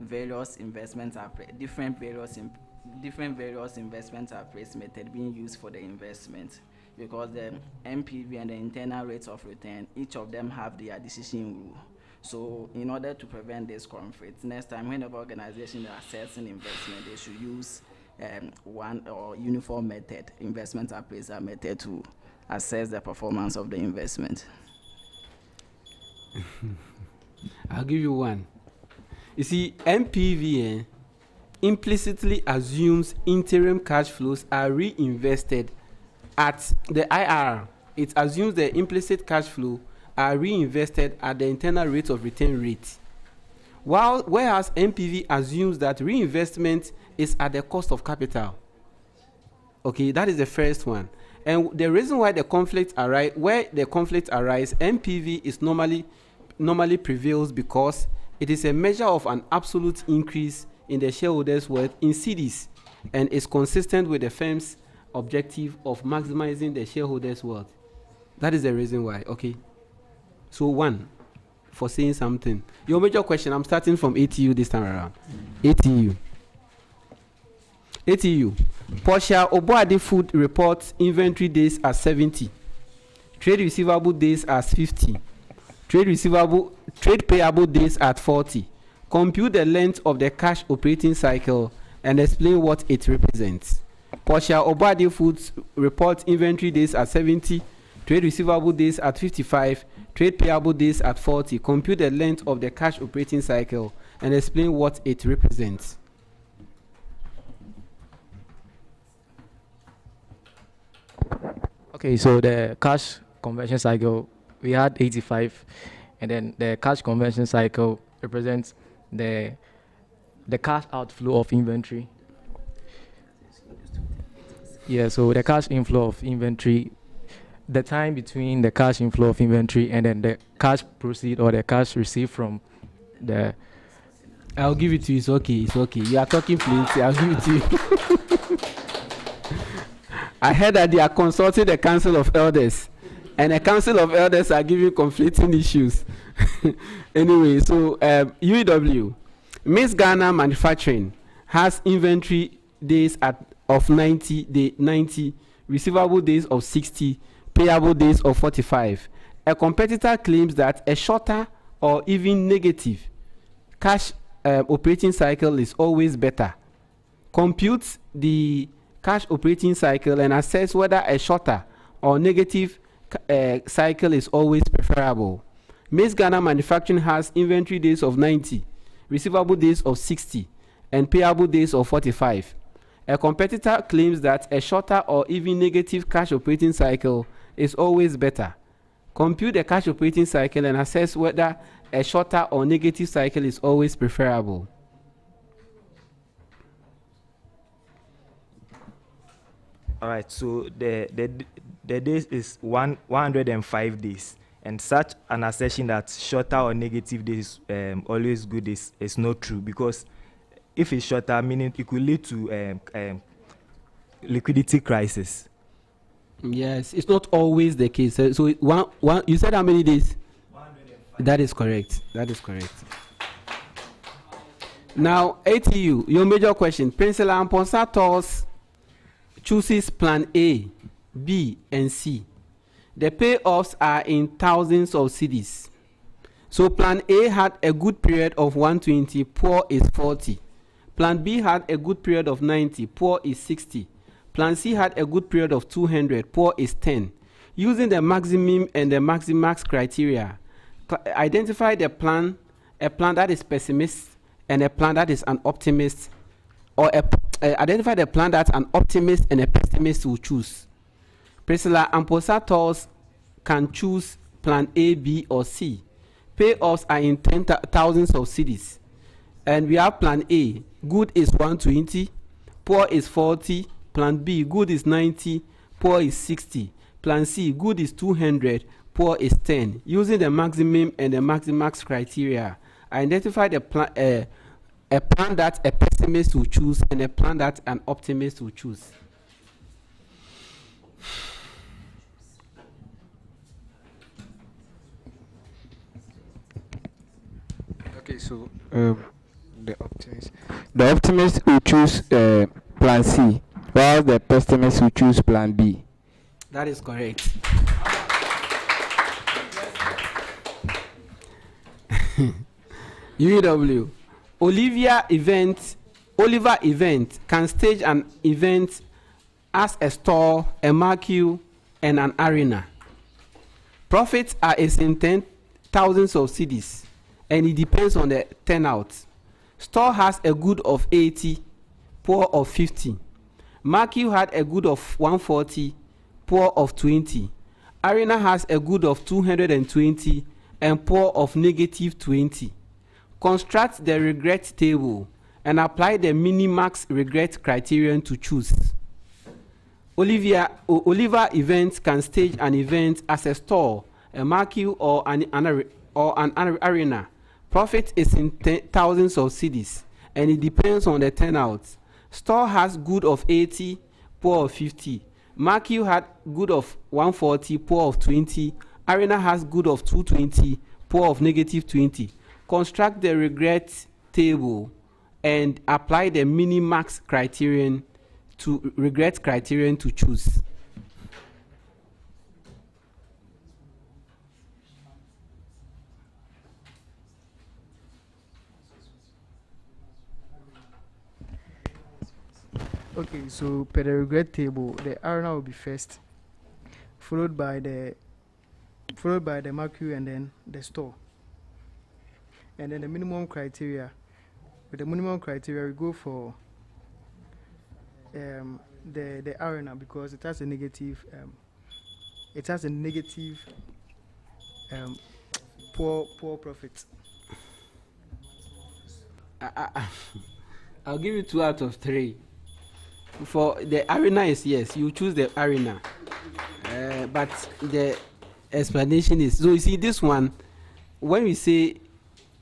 various investments different various investment appraised method being used for the investment, because the MPV and the internal rates of return, each of them have their decision rule. So in order to prevent this conflict, next time whenever organizations are assessing investment, they should use one or uniform method, investment appraisal method, to assess the performance of the investment. I'll give you one. You see, MPV implicitly assumes interim cash flows are reinvested at the IRR. It assumes the implicit cash flow are reinvested at the internal rate of return rate. Whereas MPV assumes that reinvestment is at the cost of capital. Okay, that is the first one. And the reason why the conflict arise, MPV is normally prevails because it is a measure of an absolute increase in the shareholders' worth in cedis and is consistent with the firm's objective of maximizing the shareholders' wealth. That is the reason why. Okay. So 1 for saying something. Your major question, I'm starting from ATU this time around. ATU. Portia Oboade Food reports inventory days as 70. Trade receivable days as 50. Trade payable days at 40. Compute the length of the cash operating cycle and explain what it represents. Portia Oboade Foods reports inventory days at 70. Trade receivable days at 55. Trade payable days at 40. Compute the length of the cash operating cycle and explain what it represents. Okay, so the cash conversion cycle, we had 85, and then the cash conversion cycle represents the cash outflow of inventory. Yeah, so the cash inflow of inventory, the time between the cash inflow of inventory and then the cash proceed or the cash received from the... I'll give it to you. It's okay. You are talking plenty. I'll give it to you. I heard that they are consulting the Council of Elders, and the Council of Elders are giving conflicting issues. Anyway, so UEW, Miss Ghana Manufacturing has inventory days of 90, receivable days of 60, payable days of 45. A competitor claims that a shorter or even negative cash operating cycle is always better. Compute the cash operating cycle and assess whether a shorter or negative cycle is always preferable. Miss Ghana Manufacturing has inventory days of 90, receivable days of 60, and payable days of 45. A competitor claims that a shorter or even negative cash operating cycle is always better. Compute the cash operating cycle and assess whether a shorter or negative cycle is always preferable. All right, so the days is 105 days, and such an assertion that shorter or negative days always good is not true, because if it's shorter, meaning it could lead to liquidity crisis. Yes, it's not always the case. So one. You said how many days? 105. That is correct. That is correct. Now, ATU, your major question. Principal Amponsa chooses plan A, B, and C. The payoffs are in thousands of cedis. So plan A had a good period of 120, poor is 40. Plan B had a good period of 90, poor is 60. Plan C had a good period of 200, poor is 10. Using the maximum and the maximax criteria, identify a plan that is pessimist and a plan that is an optimist, or identify the plan that an optimist and a pessimist will choose. Priscilla Amposators can choose plan A, B, or C. Payoffs are in thousands of cedis. And we have plan A, good is 120, poor is 40. Plan B, good is 90, poor is 60. Plan C, good is 200, poor is 10. Using the maximum and the maximax criteria, identify the a plan that a pessimist will choose and a plan that an optimist will choose. Okay, so the optimist will choose plan C, while the pessimist will choose plan B. That is correct. UEW. Oliver Event can stage an event as a store, a marquee, and an arena. Profits are in thousands of cedis, and it depends on the turnout. Store has a good of 80, poor of 50. Marquee had a good of 140, poor of 20. Arena has a good of 220 and poor of negative 20. Construct the regret table and apply the minimax regret criterion to choose. Oliver Events can stage an event as a store, a marquee, or an arena. Profit is in thousands of cedis, and it depends on the turnout. Store has good of 80, poor of 50. Marquee had good of 140, poor of 20. Arena has good of 220, poor of negative 20. Construct the regret table and apply the minimax criterion to regret criterion to choose. Okay, so per the regret table, the arena will be first, followed by the mercury, and then the store. And then the minimum criteria. With the minimum criteria, we go for the arena because it has a negative poor profit. I'll give you 2 out of 3. For the arena is yes, you choose the arena, but the explanation is, so you see this one, when we say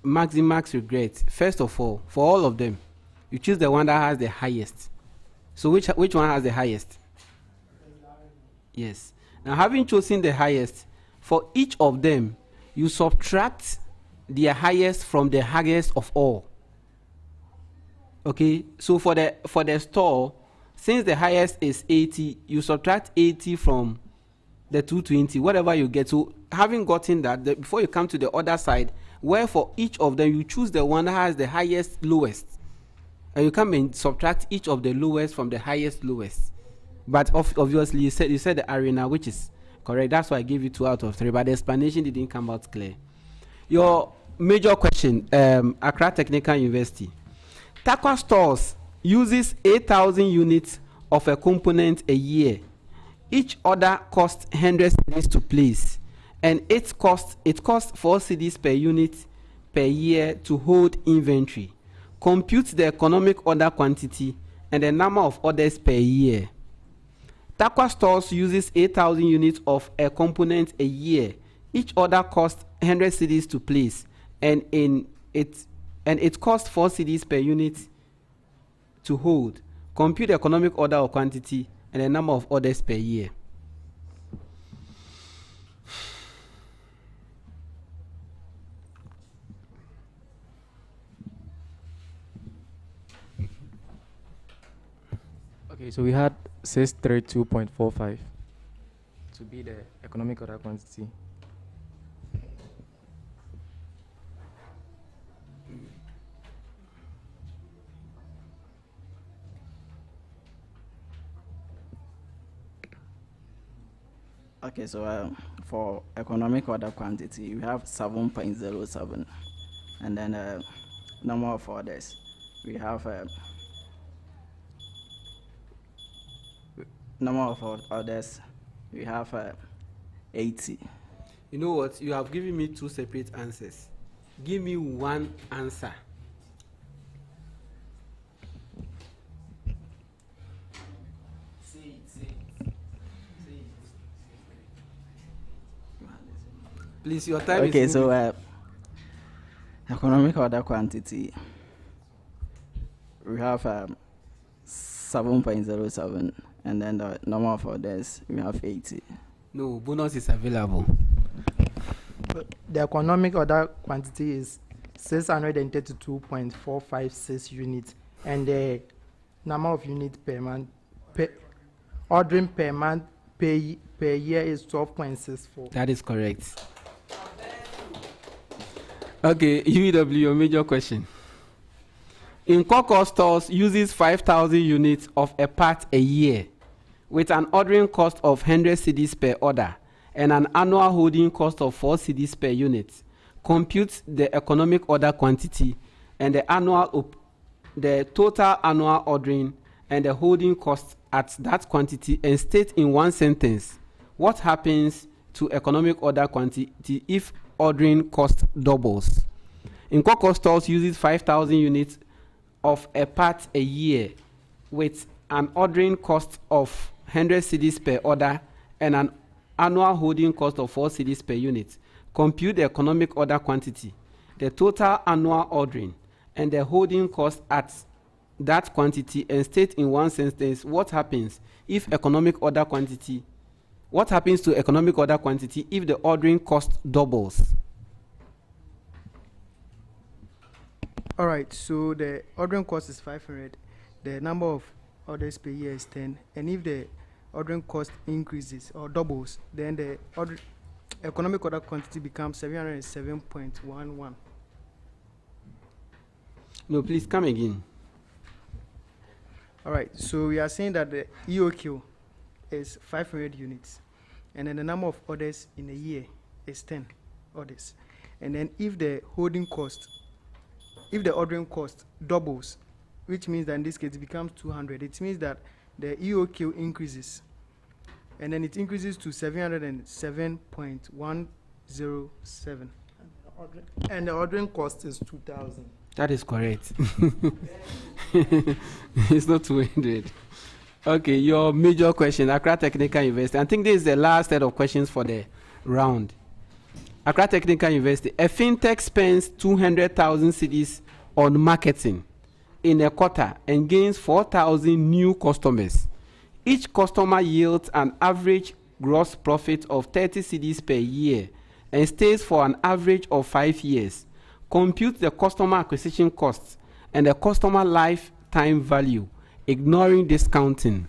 maximax regret, first of all, for all of them, you choose the one that has the highest. So which one has the highest? Yes. Now, having chosen the highest, for each of them, you subtract the highest from the highest of all. Okay, so for the store, since the highest is 80, you subtract 80 from the 220, whatever you get. So having gotten that, before you come to the other side, where for each of them you choose the one that has the highest lowest, and you come and subtract each of the lowest from the highest lowest. But obviously you said the arena, which is correct. That's why I gave you 2 out of 3, but the explanation didn't come out clear. Your major question, Accra Technical University. Takwa Stores uses 8,000 units of a component a year. Each order costs 100 cedis to place, and it costs 4 cedis per unit per year to hold inventory. Compute the economic order quantity and the number of orders per year. Takwa Stores uses 8,000 units of a component a year. Each order costs 100 cedis to place, and it costs 4 cedis per unit to hold. Compute the economic order or quantity and the number of orders per year. Okay, so we had 632.45 to be the economic order quantity. Okay, so for economic order quantity, we have 7.07, and then number of orders, we have number of orders, we have 80. You know what? You have given me two separate answers. Give me one answer. Please, your time is Okay, moving. so economic order quantity, we have 7.07, and then the number of orders, we have 80. No, bonus is available. The economic order quantity is 632.456 units, and the number of units per month, ordering per month per year is 12.64. That is correct. Okay, UEW, your major question. In Cocoa stores uses 5,000 units of a part a year with an ordering cost of 100 cedis per order and an annual holding cost of 4 cedis per unit. Compute the economic order quantity and the total annual ordering and the holding cost at that quantity, and state in one sentence what happens to economic order quantity if ordering cost doubles. In Cocoa stores uses 5,000 units of a part a year with an ordering cost of 100 cedis per order and an annual holding cost of 4 cedis per unit. Compute the economic order quantity, the total annual ordering, and the holding cost at that quantity, and state in one sentence what happens if economic order quantity, what happens to economic order quantity if the ordering cost doubles. All right, so the ordering cost is 500. The number of orders per year is 10. And if the ordering cost increases or doubles, then the economic order quantity becomes 707.11. No, please come again. All right, so we are saying that the EOQ is 500 units. And then the number of orders in a year is 10 orders. And then if the ordering cost doubles, which means that in this case it becomes 200, it means that the EOQ increases. And then it increases to 707.107. And the ordering cost is 2,000. That is correct. It's not 200. Okay, your major question, Accra Technical University. I think this is the last set of questions for the round. Accra Technical University. A fintech spends 200,000 cedis on marketing in a quarter and gains 4,000 new customers. Each customer yields an average gross profit of 30 cedis per year and stays for an average of 5 years. Compute the customer acquisition costs and the customer lifetime value, ignoring discounting.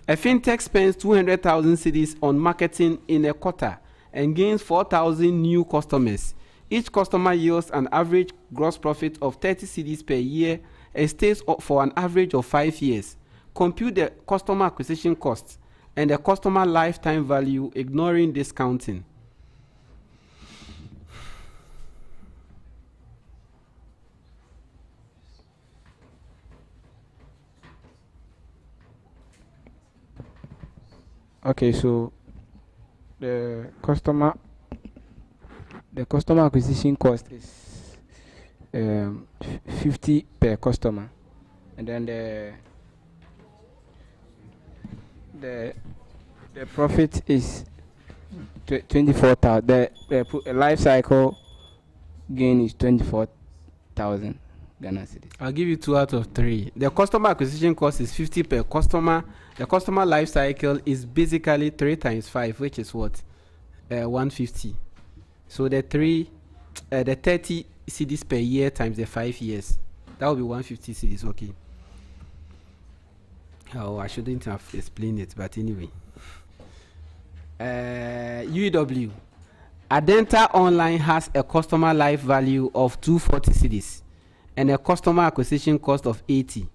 A fintech spends 200,000 cedis on marketing in a quarter and gains 4,000 new customers. Each customer yields an average gross profit of 30 cedis per year and stays for an average of 5 years. Compute the customer acquisition costs and the customer lifetime value, ignoring discounting. Okay, so the customer acquisition cost is 50 per customer, and then the profit is 24,000. The life cycle gain is 24,000. Ghana cedis. I'll give you 2 out of 3. The customer acquisition cost is 50 per customer. The customer life cycle is basically 3 times 5, which is what? 150. So the 30 cedis per year times the 5 years. That will be 150 cedis, okay. Oh, I shouldn't have explained it, but anyway. UEW. Adenta Online has a customer life value of 240 cedis and a customer acquisition cost of 80.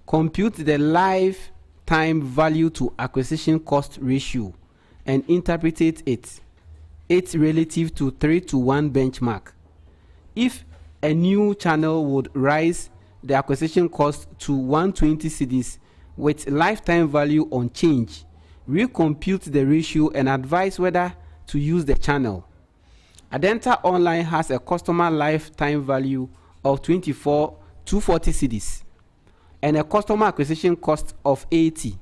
Compute the lifetime value to acquisition cost ratio and interpret it relative to 3-to-1 benchmark. If a new channel would raise the acquisition cost to 120 cedis with lifetime value unchanged, recompute the ratio and advise whether to use the channel. Adenta Online has a customer lifetime value of 240 cedis and a customer acquisition cost of 80.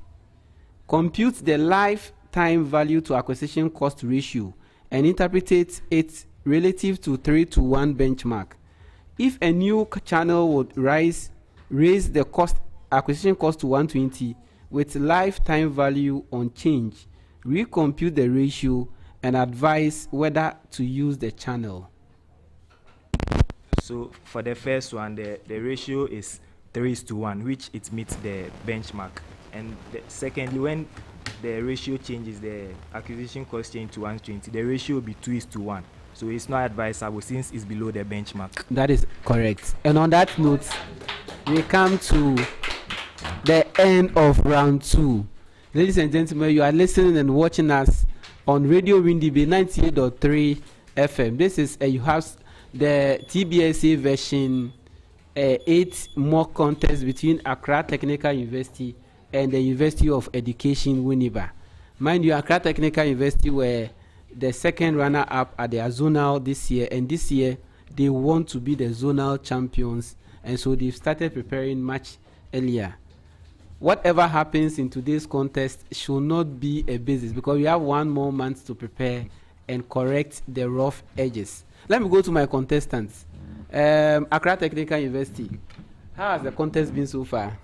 Compute the lifetime value to acquisition cost ratio and interpret it relative to 3-to-1 benchmark. If a new channel would raise the acquisition cost to 120 with lifetime value unchanged, recompute the ratio and advise whether to use the channel. So for the first one, the ratio is 3:1, which it meets the benchmark. And secondly, when the ratio changes, the acquisition cost change to 120, the ratio will be 2:1. So it's not advisable since it's below the benchmark. That is correct. And on that note, we come to the end of round 2. Ladies and gentlemen, you are listening and watching us on Radio WINNEBA 98.3 FM. This is you have the TBSA version 8 mock contest between Accra Technical University and the University of Education WINNEBA. Mind you, Accra Technical University were the second runner-up at the zonal this year, and this year they want to be the zonal champions, and so they've started preparing much earlier. Whatever happens in today's contest should not be a basis because we have 1 more month to prepare and correct the rough edges. Let me go to my contestants. Accra Technical University. How has the contest been so far?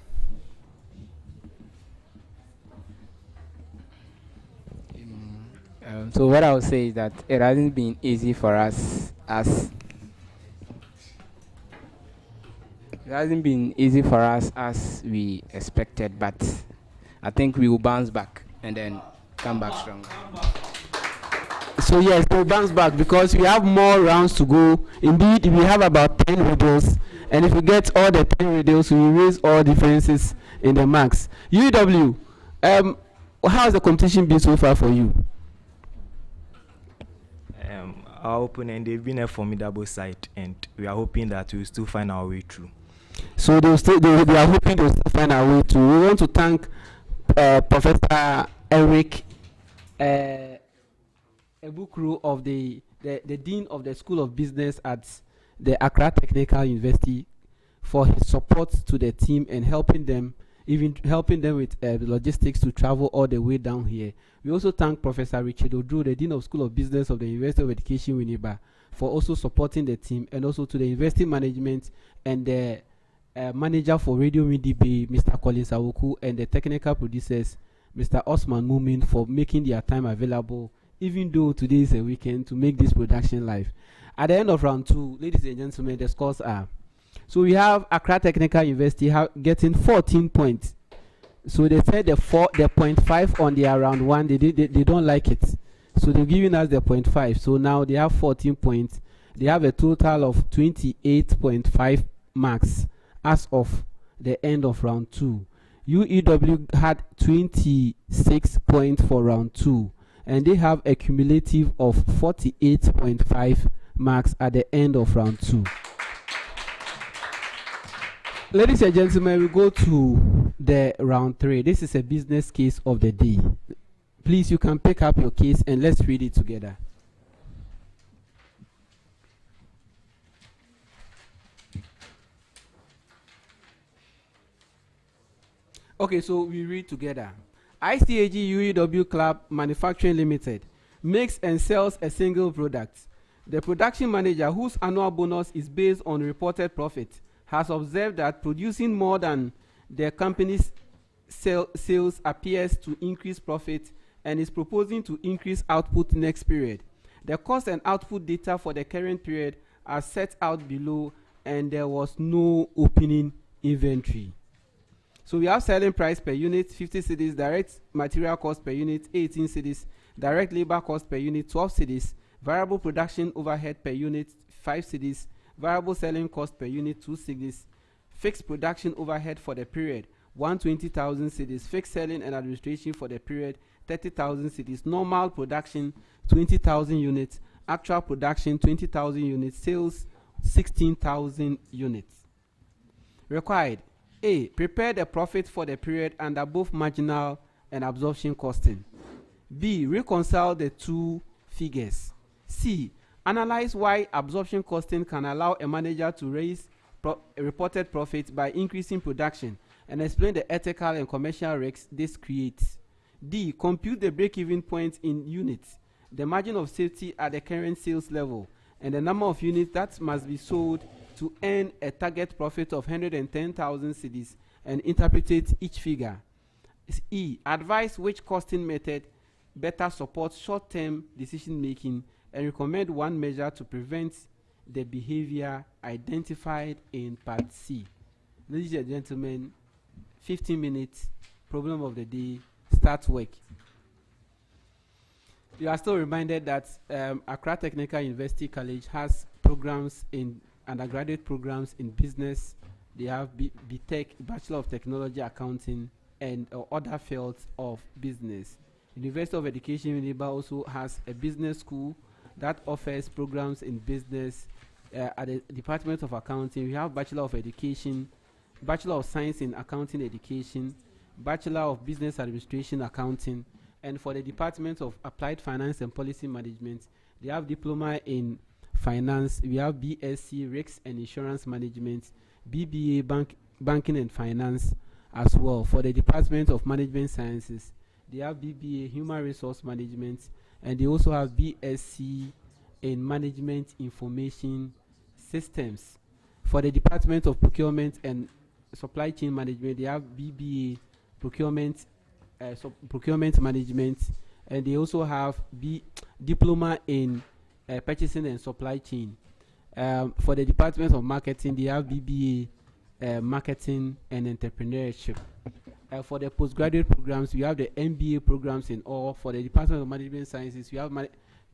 So what I would say is that it hasn't been easy for us as we expected, but I think we will bounce back and then come back strong. So yes, we'll bounce back because we have more rounds to go. Indeed, we have about 10 videos, and if we get all the 10 videos, we will raise all differences in the marks. UEW, how has the competition been so far for you? Our opponent, they've been a formidable side, and we are hoping that we'll still find our way through. So they are hoping to still find our way through. We want to thank Professor Eric Ebukru of the Dean of the School of Business at the Accra Technical University for his support to the team and helping them with logistics to travel all the way down here. We also thank Professor Richard Odru, the Dean of School of Business of the University of Education WINNEBA, for also supporting the team, and also to the university management and the manager for Radio WINNEBA, Mr. Collins Awoku, and the technical producers, Mr. Osman Mumin, for making their time available, even though today is a weekend, to make this production live. At the end of round 2, ladies and gentlemen, the scores are. So we have Accra Technical University getting 14 points. So they said the 0.5 on their round 1, they don't like it. So they're giving us the 0.5. So now they have 14 points. They have a total of 28.5 marks as of the end of round 2. UEW had 26 points for round 2, and they have a cumulative of 48.5 marks at the end of round 2. Ladies and gentlemen, we go to the round 3. This is a business case of the day. Please, you can pick up your case and let's read it together. Okay, so we read together. ICAG UEW Club Manufacturing Limited makes and sells a single product. The production manager, whose annual bonus is based on reported profit, has observed that producing more than the company's sales appears to increase profit and is proposing to increase output next period. The cost and output data for the current period are set out below, and there was no opening inventory. So we have selling price per unit 50 cedis, direct material cost per unit 18 cedis, direct labor cost per unit 12 cedis, variable production overhead per unit 5 cedis, variable selling cost per unit 2 cedis, fixed production overhead for the period 120,000 cedis, fixed selling and administration for the period 30,000 cedis, normal production 20,000 units, actual production 20,000 units, sales 16,000 units. Required: A. Prepare the profit for the period under both marginal and absorption costing. B. Reconcile the two figures. C. Analyze why absorption costing can allow a manager to raise reported profits by increasing production, and explain the ethical and commercial risks this creates. D. Compute the break-even point in units, the margin of safety at the current sales level, and the number of units that must be sold to earn a target profit of 110,000 cedis, and interpret each figure. E. Advise which costing method better supports short-term decision making, and recommend one measure to prevent the behavior identified in Part C. Ladies and gentlemen, 15 minutes, problem of the day, start work. You are still reminded that ACCRA Technical University College has programs in undergraduate programs in business. They have BTech, Bachelor of Technology Accounting, and other fields of business. University of Education UNIBA also has a business school that offers programs in business. At the Department of Accounting, we have Bachelor of Education, Bachelor of Science in Accounting Education, Bachelor of Business Administration Accounting, and for the Department of Applied Finance and Policy Management, they have Diploma in Finance. We have BSc Risks and Insurance Management, BBA Banking and Finance as well. For the Department of Management Sciences, they have BBA Human Resource Management, and they also have BSc in Management Information Systems. For the Department of Procurement and Supply Chain Management, they have BBA Procurement Management, and they also have Diploma in Purchasing and Supply Chain. For the Department of Marketing, they have BBA Marketing and Entrepreneurship. For the postgraduate programs, we have the MBA programs in all. For the Department of Management Sciences, we have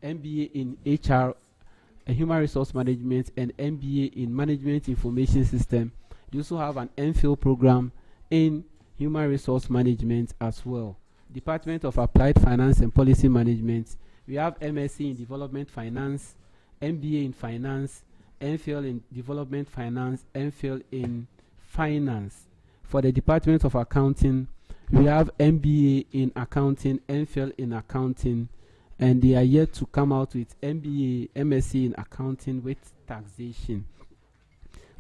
MBA in HR, Human Resource Management, and MBA in Management Information System. They also have an MPhil program in Human Resource Management as well. Department of Applied Finance and Policy Management, we have MSc in Development Finance, MBA in Finance, MPhil in Development Finance, MPhil in Finance. For the Department of Accounting, we have MBA in Accounting, MPhil in Accounting, and they are yet to come out with MBA, MSc in Accounting with Taxation.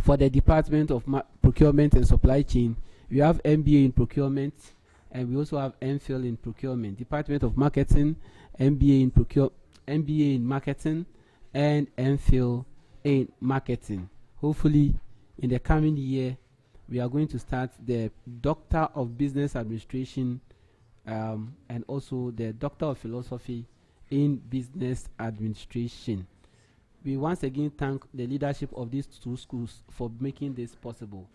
For the Department of Procurement and Supply Chain, we have MBA in Procurement, and we also have MPhil in Procurement. Department of Marketing, MBA in Marketing, and MPhil in Marketing. Hopefully, in the coming year, we are going to start the Doctor of Business Administration and also the Doctor of Philosophy in Business Administration. We once again thank the leadership of these two schools for making this possible.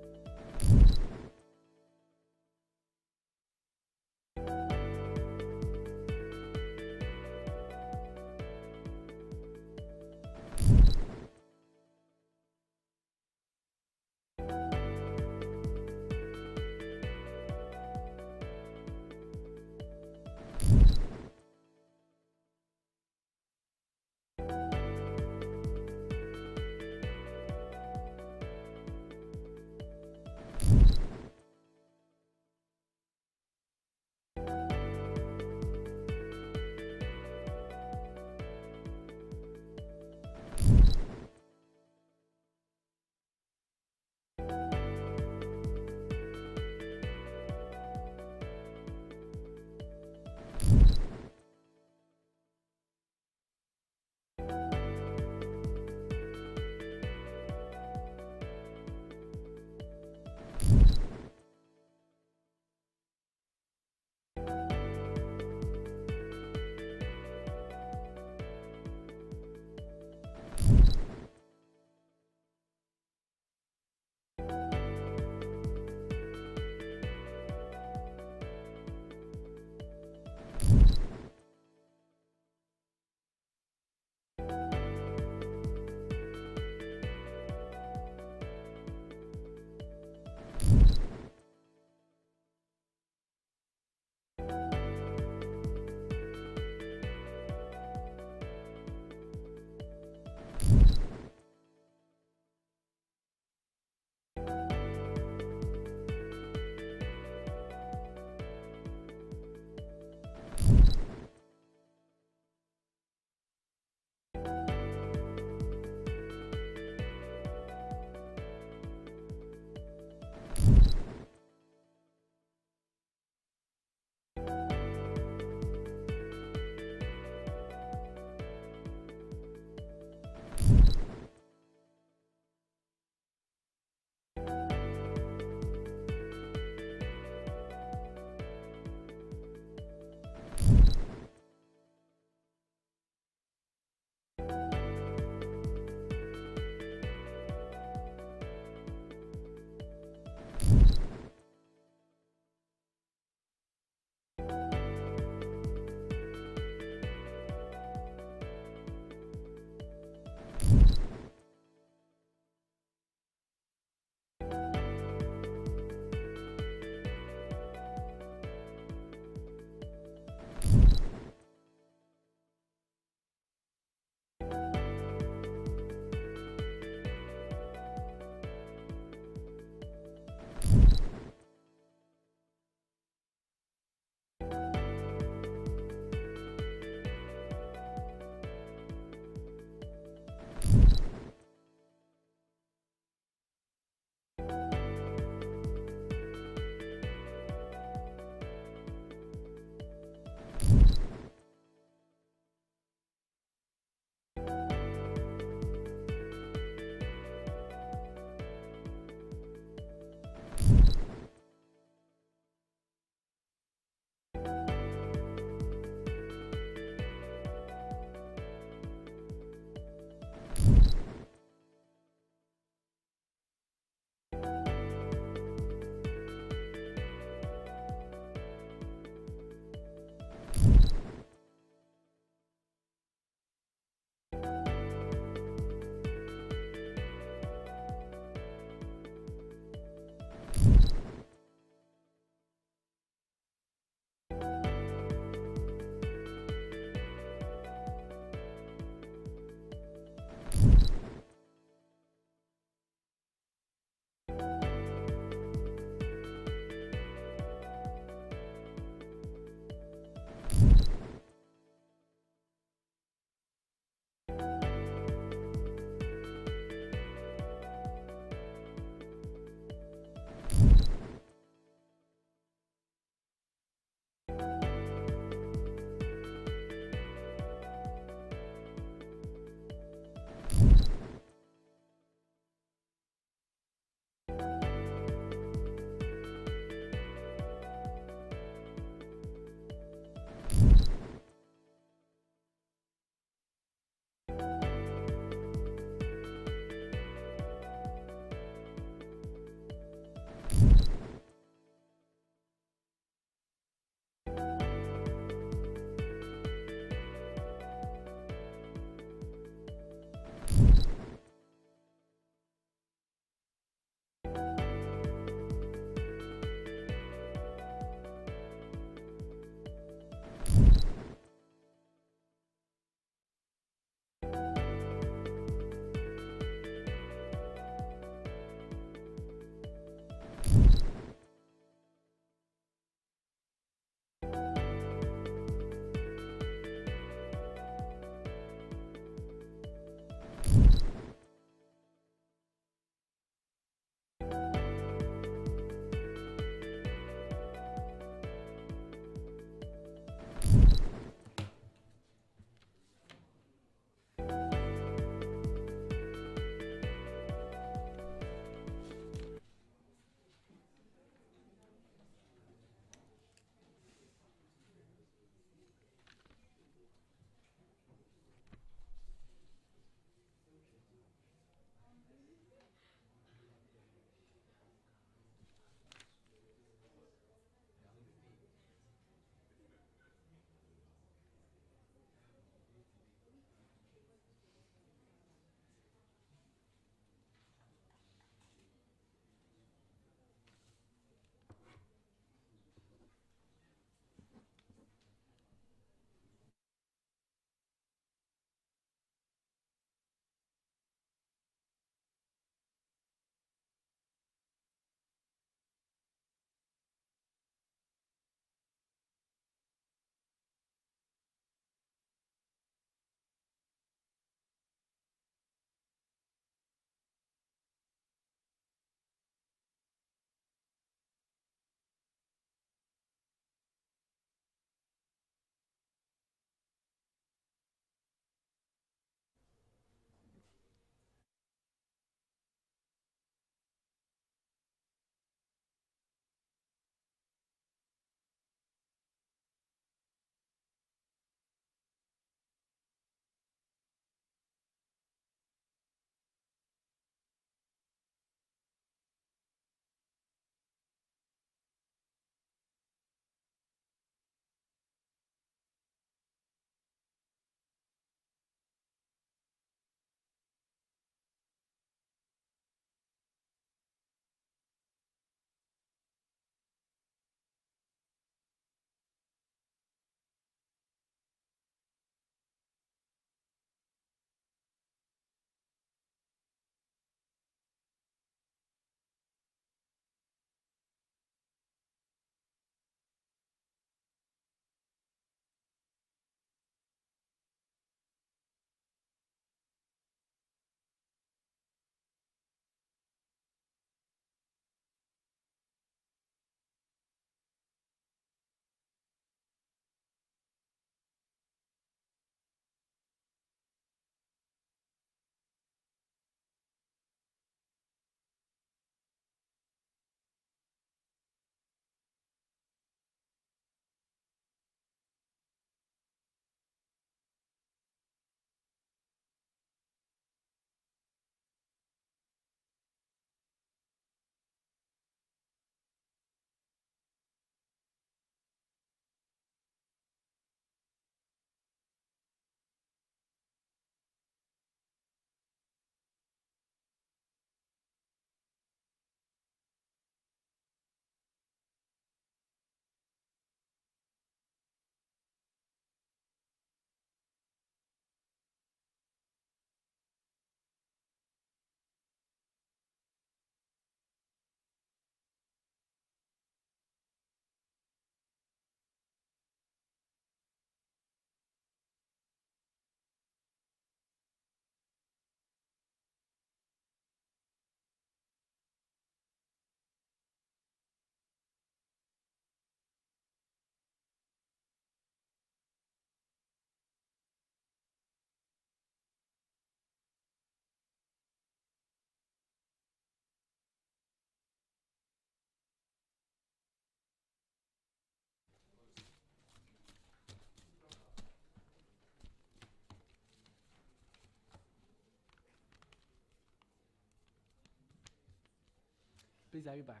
Please, are you back?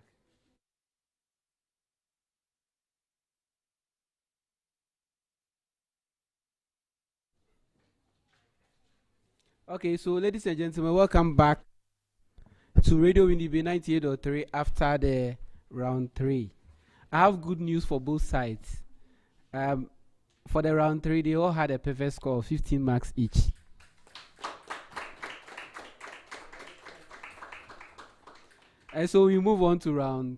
Okay, so ladies and gentlemen, welcome back to Radio WINNEBA 98.3 after the round 3. I have good news for both sides. For the round 3, they all had a perfect score of 15 marks each. And so we move on to round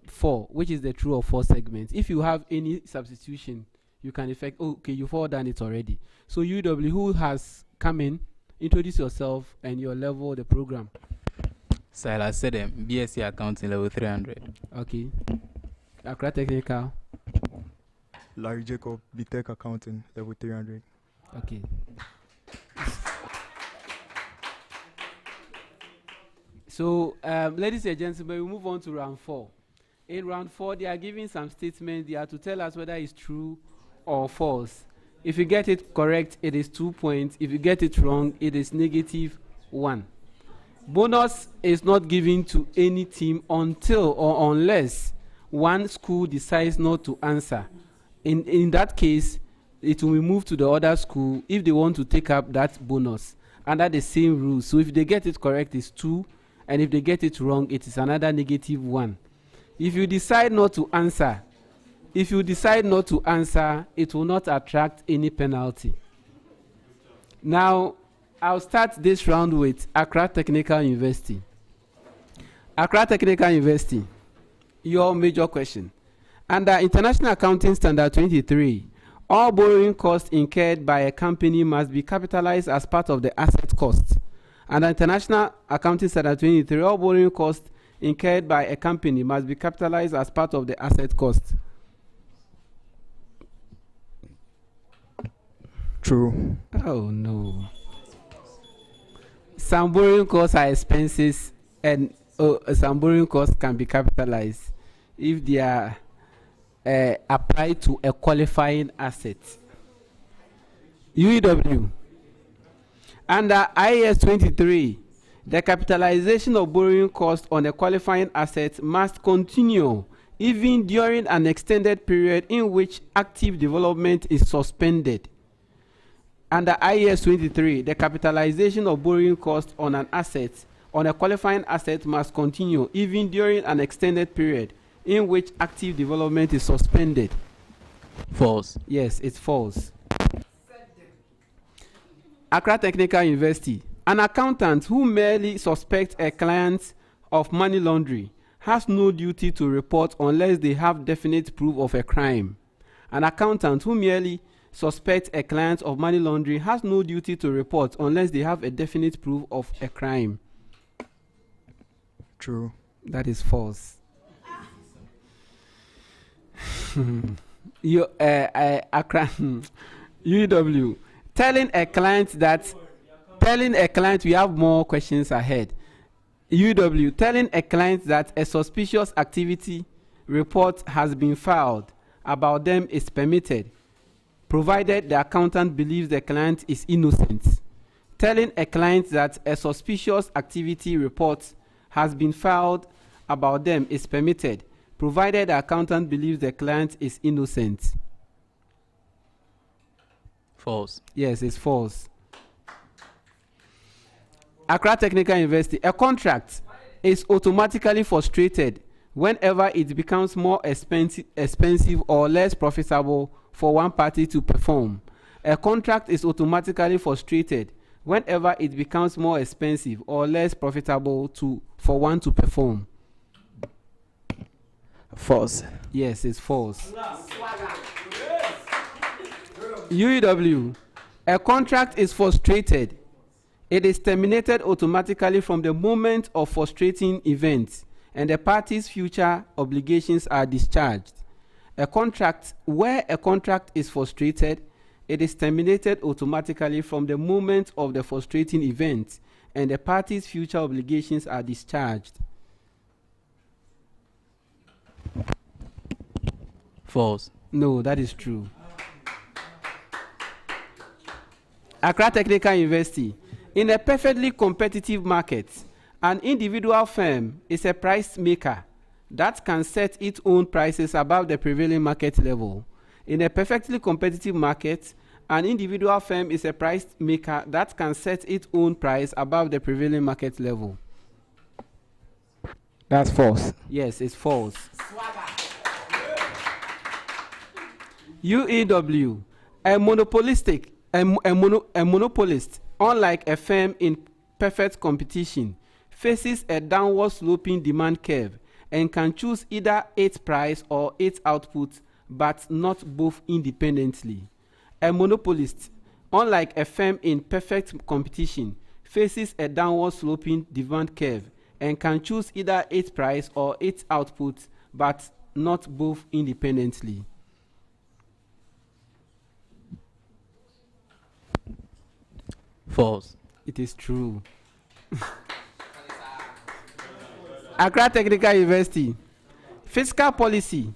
4, which is the true or false segment. If you have any substitution, you can effect. Oh, okay, you've all done it already. So UW, who has come in, introduce yourself and your level, the program. Silas said BSc accounting level 300. Okay. ACCRA technical. Larry Jacob, BTech accounting level 300. Okay. So, ladies and gentlemen, we move on to round 4. In round 4, they are giving some statements. They are to tell us whether it's true or false. If you get it correct, it is 2 points. If you get it wrong, it is -1. Bonus is not given to any team until or unless one school decides not to answer. In that case, it will be moved to the other school if they want to take up that bonus under the same rules. So if they get it correct, it's 2, and if they get it wrong, it is another -1. If you decide not to answer, it will not attract any penalty. Now, I'll start this round with ACCRA Technical University. ACCRA Technical University, your major question. Under International Accounting Standard 23, all borrowing costs incurred by a company must be capitalized as part of the asset cost. Under International Accounting Standard 23, all borrowing costs incurred by a company must be capitalized as part of the asset cost. True. Oh no. Some borrowing costs are expenses, and some borrowing costs can be capitalized if they are applied to a qualifying asset. UEW. Under IAS 23, the capitalization of borrowing costs on a qualifying asset must continue even during an extended period in which active development is suspended. Under IAS 23, the capitalization of borrowing costs on an asset, on a qualifying asset, must continue even during an extended period in which active development is suspended. False. Yes, it's false. ACCRA Technical University. An accountant who merely suspects a client of money laundering has no duty to report unless they have definite proof of a crime. An accountant who merely suspects a client of money laundering has no duty to report unless they have a definite proof of a crime. True. That is false. ACCRA UEW. Telling a client we have more questions ahead. UEW. Telling a client that a suspicious activity report has been filed about them is permitted, provided the accountant believes the client is innocent. Telling a client that a suspicious activity report has been filed about them is permitted, provided the accountant believes the client is innocent. False. Yes, it's false. ACCRA Technical University. A contract is automatically frustrated whenever it becomes more expensive or less profitable for one party to perform. A contract is automatically frustrated whenever it becomes more expensive or less profitable for one to perform. False. Yes, it's false. UEW. A contract is frustrated. It is terminated automatically from the moment of frustrating events, and the party's future obligations are discharged. Where a contract is frustrated, it is terminated automatically from the moment of the frustrating event, and the party's future obligations are discharged. False. No, that is true. ACCRA Technical University. In a perfectly competitive market, An individual firm is a price maker that can set its own prices above the prevailing market level. In a perfectly competitive market, an individual firm is a price maker that can set its own price above the prevailing market level. That's false. Yes, it's false. UEW, a monopolist, unlike a firm in perfect competition, faces a downward sloping demand curve and can choose either its price or its output, but not both independently. A monopolist, unlike a firm in perfect competition, faces a downward sloping demand curve and can choose either its price or its output, but not both independently. False. It is true. Accra Technical University. Fiscal policy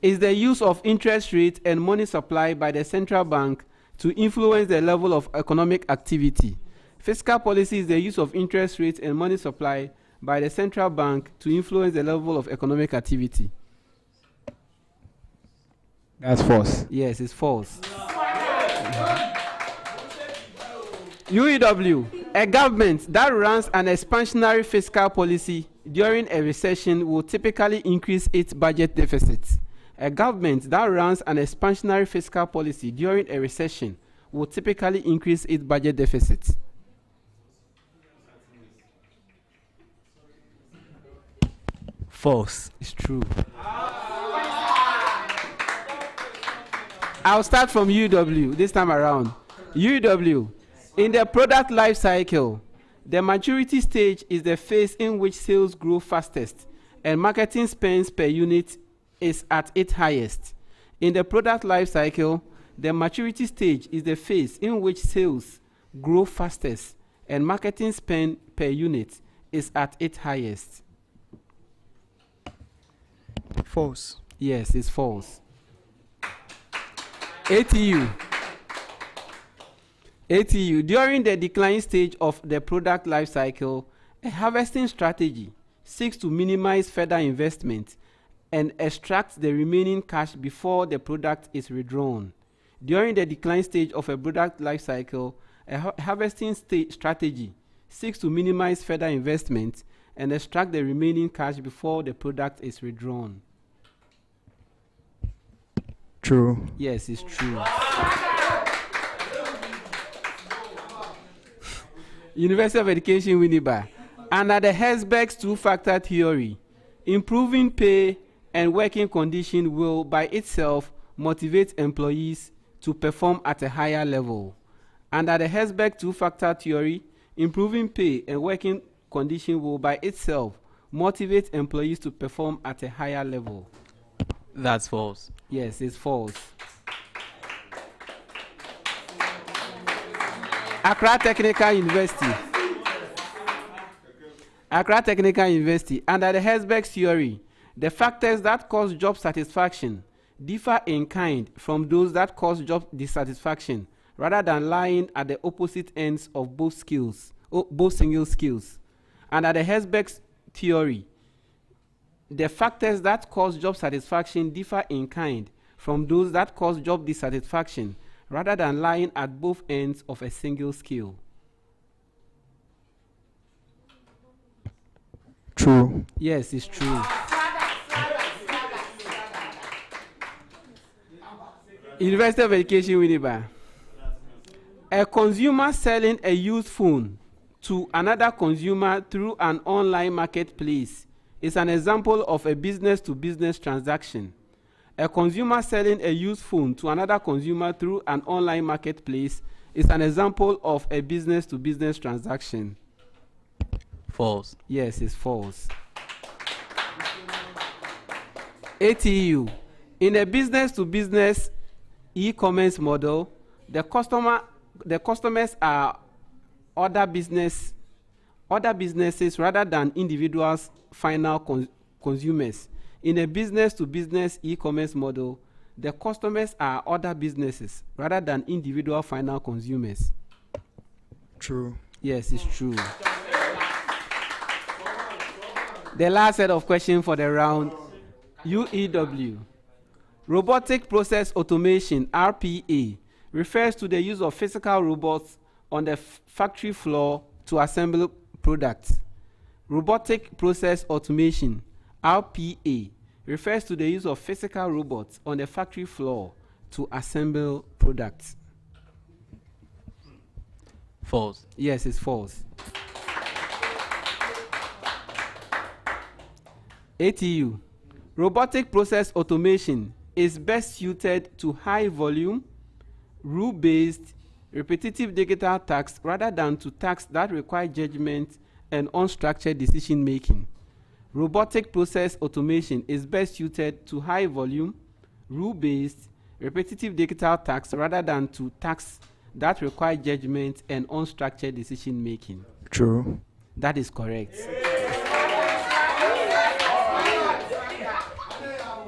is the use of interest rate and money supply by the central bank to influence the level of economic activity. Fiscal policy is the use of interest rate and money supply by the central bank to influence the level of economic activity. That's false. Yes, it's false. UEW, a government that runs an expansionary fiscal policy during a recession will typically increase its budget deficits. A government that runs an expansionary fiscal policy during a recession will typically increase its budget deficits. False. It's true. I'll start from UEW this time around. UEW, in the product life cycle, the maturity stage is the phase in which sales grow fastest and marketing spends per unit is at its highest. In the product life cycle, the maturity stage is the phase in which sales grow fastest and marketing spend per unit is at its highest. False. Yes, it's false. ATU. ATU, during the decline stage of the product life cycle, a harvesting strategy seeks to minimize further investment and extract the remaining cash before the product is withdrawn. During the decline stage of a product life cycle, a harvesting strategy seeks to minimize further investment and extract the remaining cash before the product is withdrawn. True. Yes, it's true. University of Education, WINNEBA. Under the Herzberg's two-factor theory, improving pay and working condition will by itself motivate employees to perform at a higher level. Under the Herzberg two-factor theory, improving pay and working condition will by itself motivate employees to perform at a higher level. That's false. Yes, it's false. Accra Technical University. Accra Technical University. Under the Herzberg theory, the factors that cause job satisfaction differ in kind from those that cause job dissatisfaction, rather than lying at the opposite ends of both single skills. Under the Herzberg theory, the factors that cause job satisfaction differ in kind from those that cause job dissatisfaction, rather than lying at both ends of a single skill. True. Yes, it's true. University of Education, WINNEBA. A consumer selling a used phone to another consumer through an online marketplace is an example of a business-to-business transaction. A consumer selling a used phone to another consumer through an online marketplace is an example of a business-to-business transaction. False. Yes, it's false. ATU. In a business-to-business e-commerce model, the customers are other businesses rather than individuals' final consumers. In a business-to-business e-commerce model, the customers are other businesses rather than individual final consumers. True. Yes, it's true. The last set of questions for the round, UEW. Robotic process automation, RPA, refers to the use of physical robots on the factory floor to assemble products. Robotic process automation, RPA, refers to the use of physical robots on the factory floor to assemble products. False. Yes, it's false. ATU. Robotic process automation is best suited to high volume, rule-based, repetitive digital tasks rather than to tasks that require judgment and unstructured decision making. Robotic process automation is best suited to high volume, rule-based, repetitive digital tasks rather than to tasks that require judgment and unstructured decision making. True. That is correct.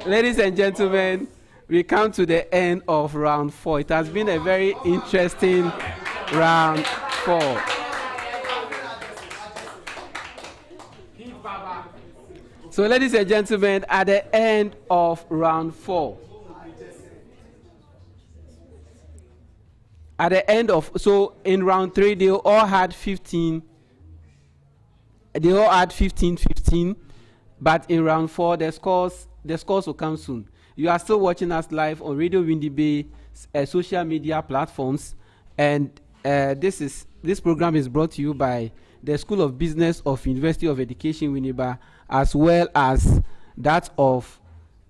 Ladies and gentlemen, we come to the end of round 4. It has been a very interesting round 4. So, ladies and gentlemen, at the end of round 4, in round 3, they all had 15. They all had 15, but in round 4, the scores will come soon. You are still watching us live on Radio WINNEBA social media platforms, and this program is brought to you by the School of Business of University of Education WINNEBA, as well as that of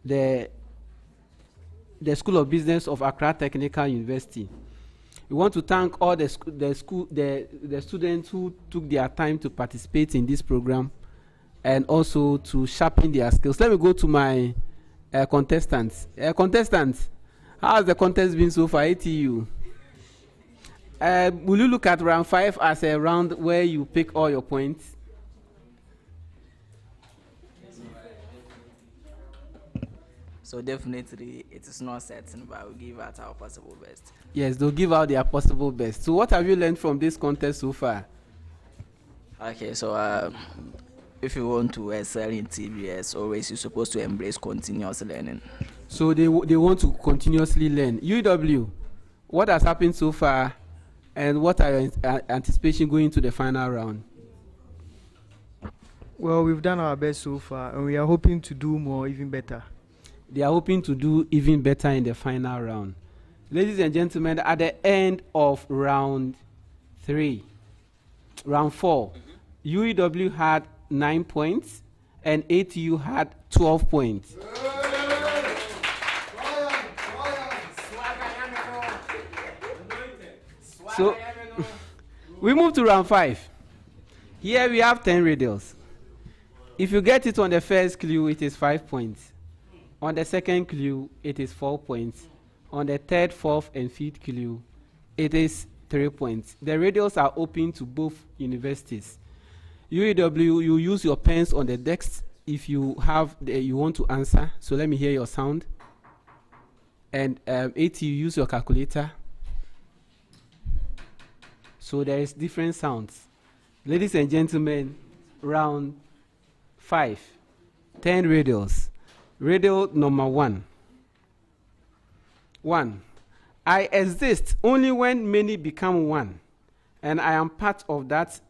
the School of Business of ACCRA Technical University. We want to thank all the students who took their time to participate in this program and also to sharpen their skills. Let me go to my contestants. Contestants, how has the contest been so far, ATU? Will you look at round 5 as a round where you pick all your points? So definitely it is not certain, but we'll give out our possible best. Yes, they'll give out their possible best. So what have you learned from this contest so far? Okay, so if you want to excel in TBS, always you're supposed to embrace continuous learning. So they want to continuously learn. UEW, what has happened so far, and what are your anticipation going to the final round? Well, we've done our best so far, and we are hoping to do more, even better. They are hoping to do even better in the final round. Ladies and gentlemen, at the end of round 4, UEW had 9 points and ATU had 12 points. So we move to round 5. Here we have 10 riddles. If you get it on the first clue, it is 5 points. On the second clue, it is 4 points. On the third, fourth, and fifth clue, it is 3 points. The riddles are open to both universities. UEW, you use your pens on the decks if you have you want to answer. So let me hear your sound. And ATU, use your calculator. So there is different sounds. Ladies and gentlemen, round 5, 10 riddles. Riddle number 1. 1. I exist only when many become one, and I am part of that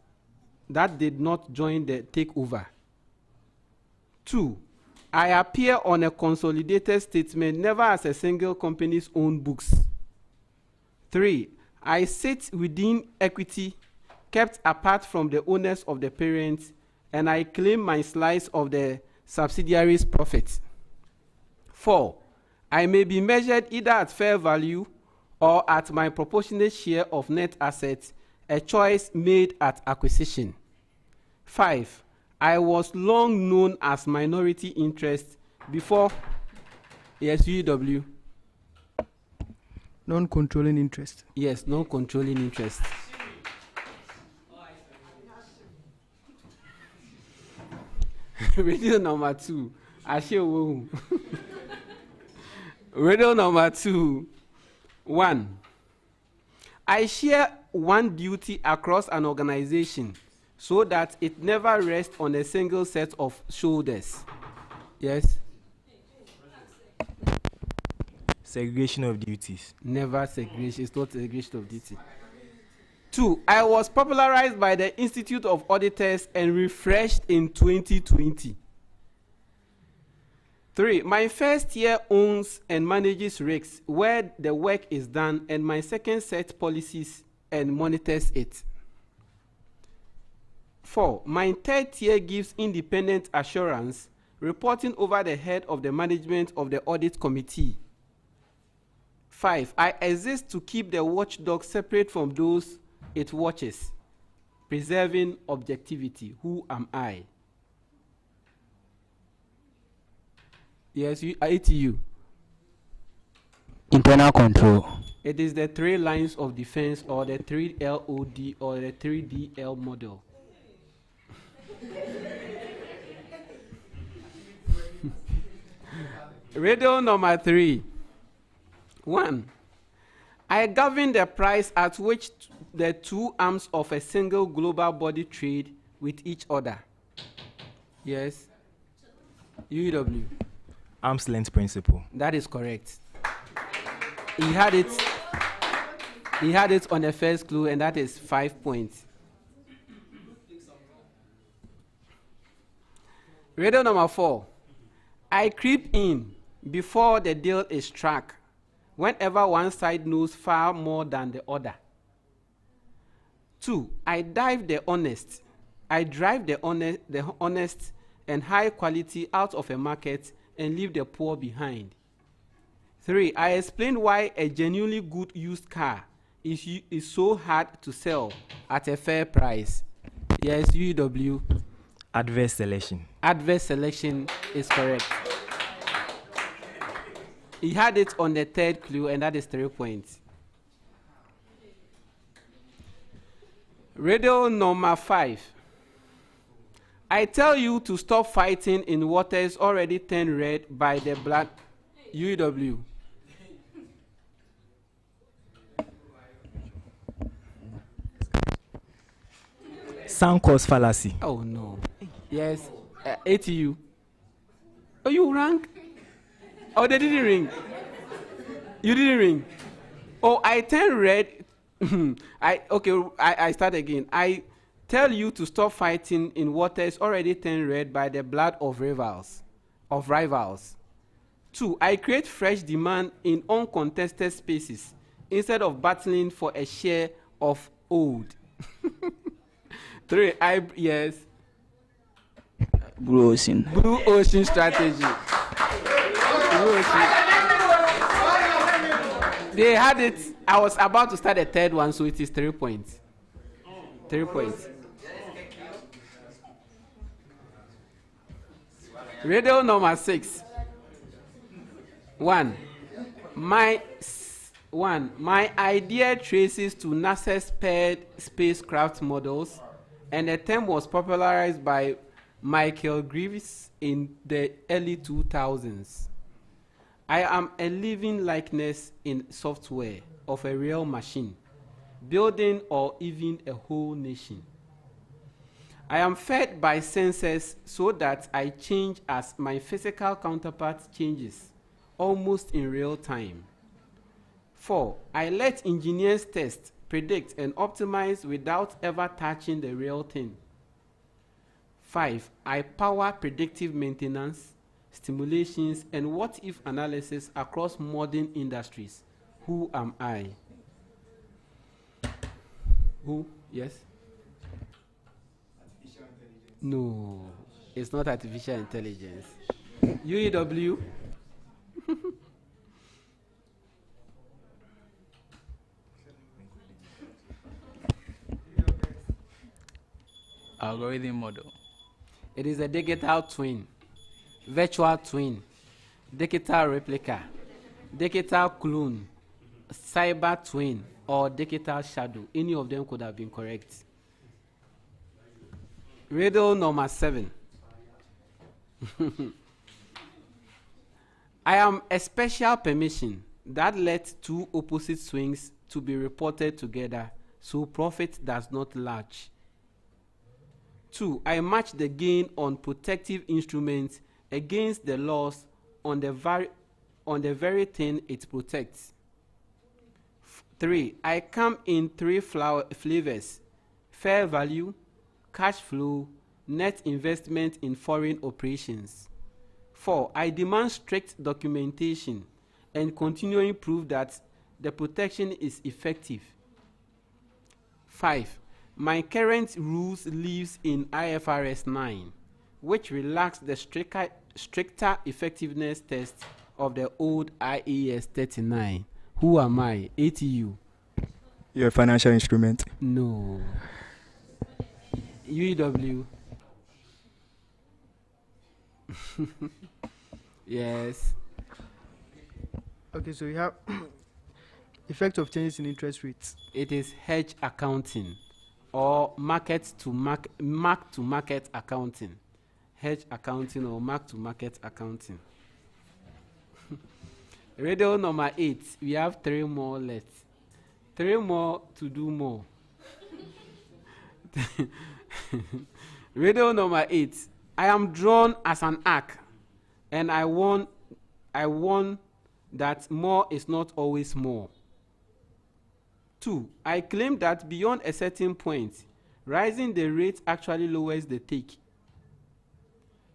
did not join the takeover. 2. I appear on a consolidated statement, never as a single company's own books. 3. I sit within equity, kept apart from the owners of the parents, and I claim my slice of the subsidiary's profits. 4. I may be measured either at fair value or at my proportionate share of net assets, a choice made at acquisition. 5. I was long known as minority interest before. Yes, UEW. Non-controlling interest. Yes, non-controlling interest. Riddle number 2. Riddle number 2. 1. I share one duty across an organization, so that it never rests on a single set of shoulders. Yes? Segregation of duties. Never segregation. It's not segregation of duty. 2. I was popularized by the Institute of Auditors and refreshed in 2020. 3. My first year owns and manages risks where the work is done, and my second sets policies and monitors it. 4. My third year gives independent assurance, reporting over the head of the management of the audit committee. 5. I exist to keep the watchdog separate from those it watches, preserving objectivity. Who am I? Yes, ATU. Internal control. It is the 3 lines of defense, or the 3 LOD, or the 3DL model. Riddle number 3. 1. I govern the price at which the 2 arms of a single global body trade with each other. Yes. UEW. Arm's length principle. That is correct. He had it on the first clue, and that is 5 points. Riddle number 4. I creep in before the deal is struck, whenever one side knows far more than the other. 2. I drive the honest and high quality out of a market and leave the poor behind. 3. I explain why a genuinely good used car is so hard to sell at a fair price. Yes, UEW. Adverse selection. Adverse selection is correct. He had it on the 3rd clue, and that is 3 points. Riddle number 5. I tell you to stop fighting in waters already turned red by the blood. UEW. Sunk cost fallacy. Oh no. Yes. ATU. Oh, you rang? Oh, they didn't ring. You didn't ring. Oh, I turned red. I start again. I tell you to stop fighting in waters already turned red by the blood of rivals. 2. I create fresh demand in uncontested spaces instead of battling for a share of old. 3. Yes. Blue Ocean. Blue Ocean strategy. Blue Ocean. They had it. I was about to start a 3rd one, so it is 3 points. 3 points. Riddle number 6. 1. My idea traces to NASA's paired spacecraft models, and the term was popularized by Michael Greaves in the early 2000s. I am a living likeness in software of a real machine, building or even a whole nation. I am fed by sensors so that I change as my physical counterpart changes, almost in real time. 4. I let engineers test, predict, and optimize without ever touching the real thing. 5. I power predictive maintenance, stimulations, and what-if analysis across modern industries. Who am I? Who? Yes? No, it's not artificial intelligence. UEW? Algorithm model. It is a digital twin, virtual twin, digital replica, digital clone, cyber twin, or digital shadow. Any of them could have been correct. Riddle number 7. I am a special permission that lets 2 opposite swings to be reported together, so profit does not large. 2. I match the gain on protective instruments against the loss on the very thing it protects. 3. I come in 3 flavors: fair value, cash flow, net investment in foreign operations. 4. I demand strict documentation and continuing proof that the protection is effective. 5. My current rules lives in IFRS 9, which relax the stricter effectiveness test of the old IAS 39. Who am I? ATU. You're a financial instrument. No. UEW. Yes. Okay, so we have effect of changes in interest rates. It is hedge accounting or mark to market accounting. Hedge accounting or mark to market accounting. Riddle number 8. We have 3 more left. 3 more to do more. Riddle number 8. I am drawn as an arc, and I warn that more is not always more. 2. I claim that beyond a certain point, rising the rate actually lowers the take.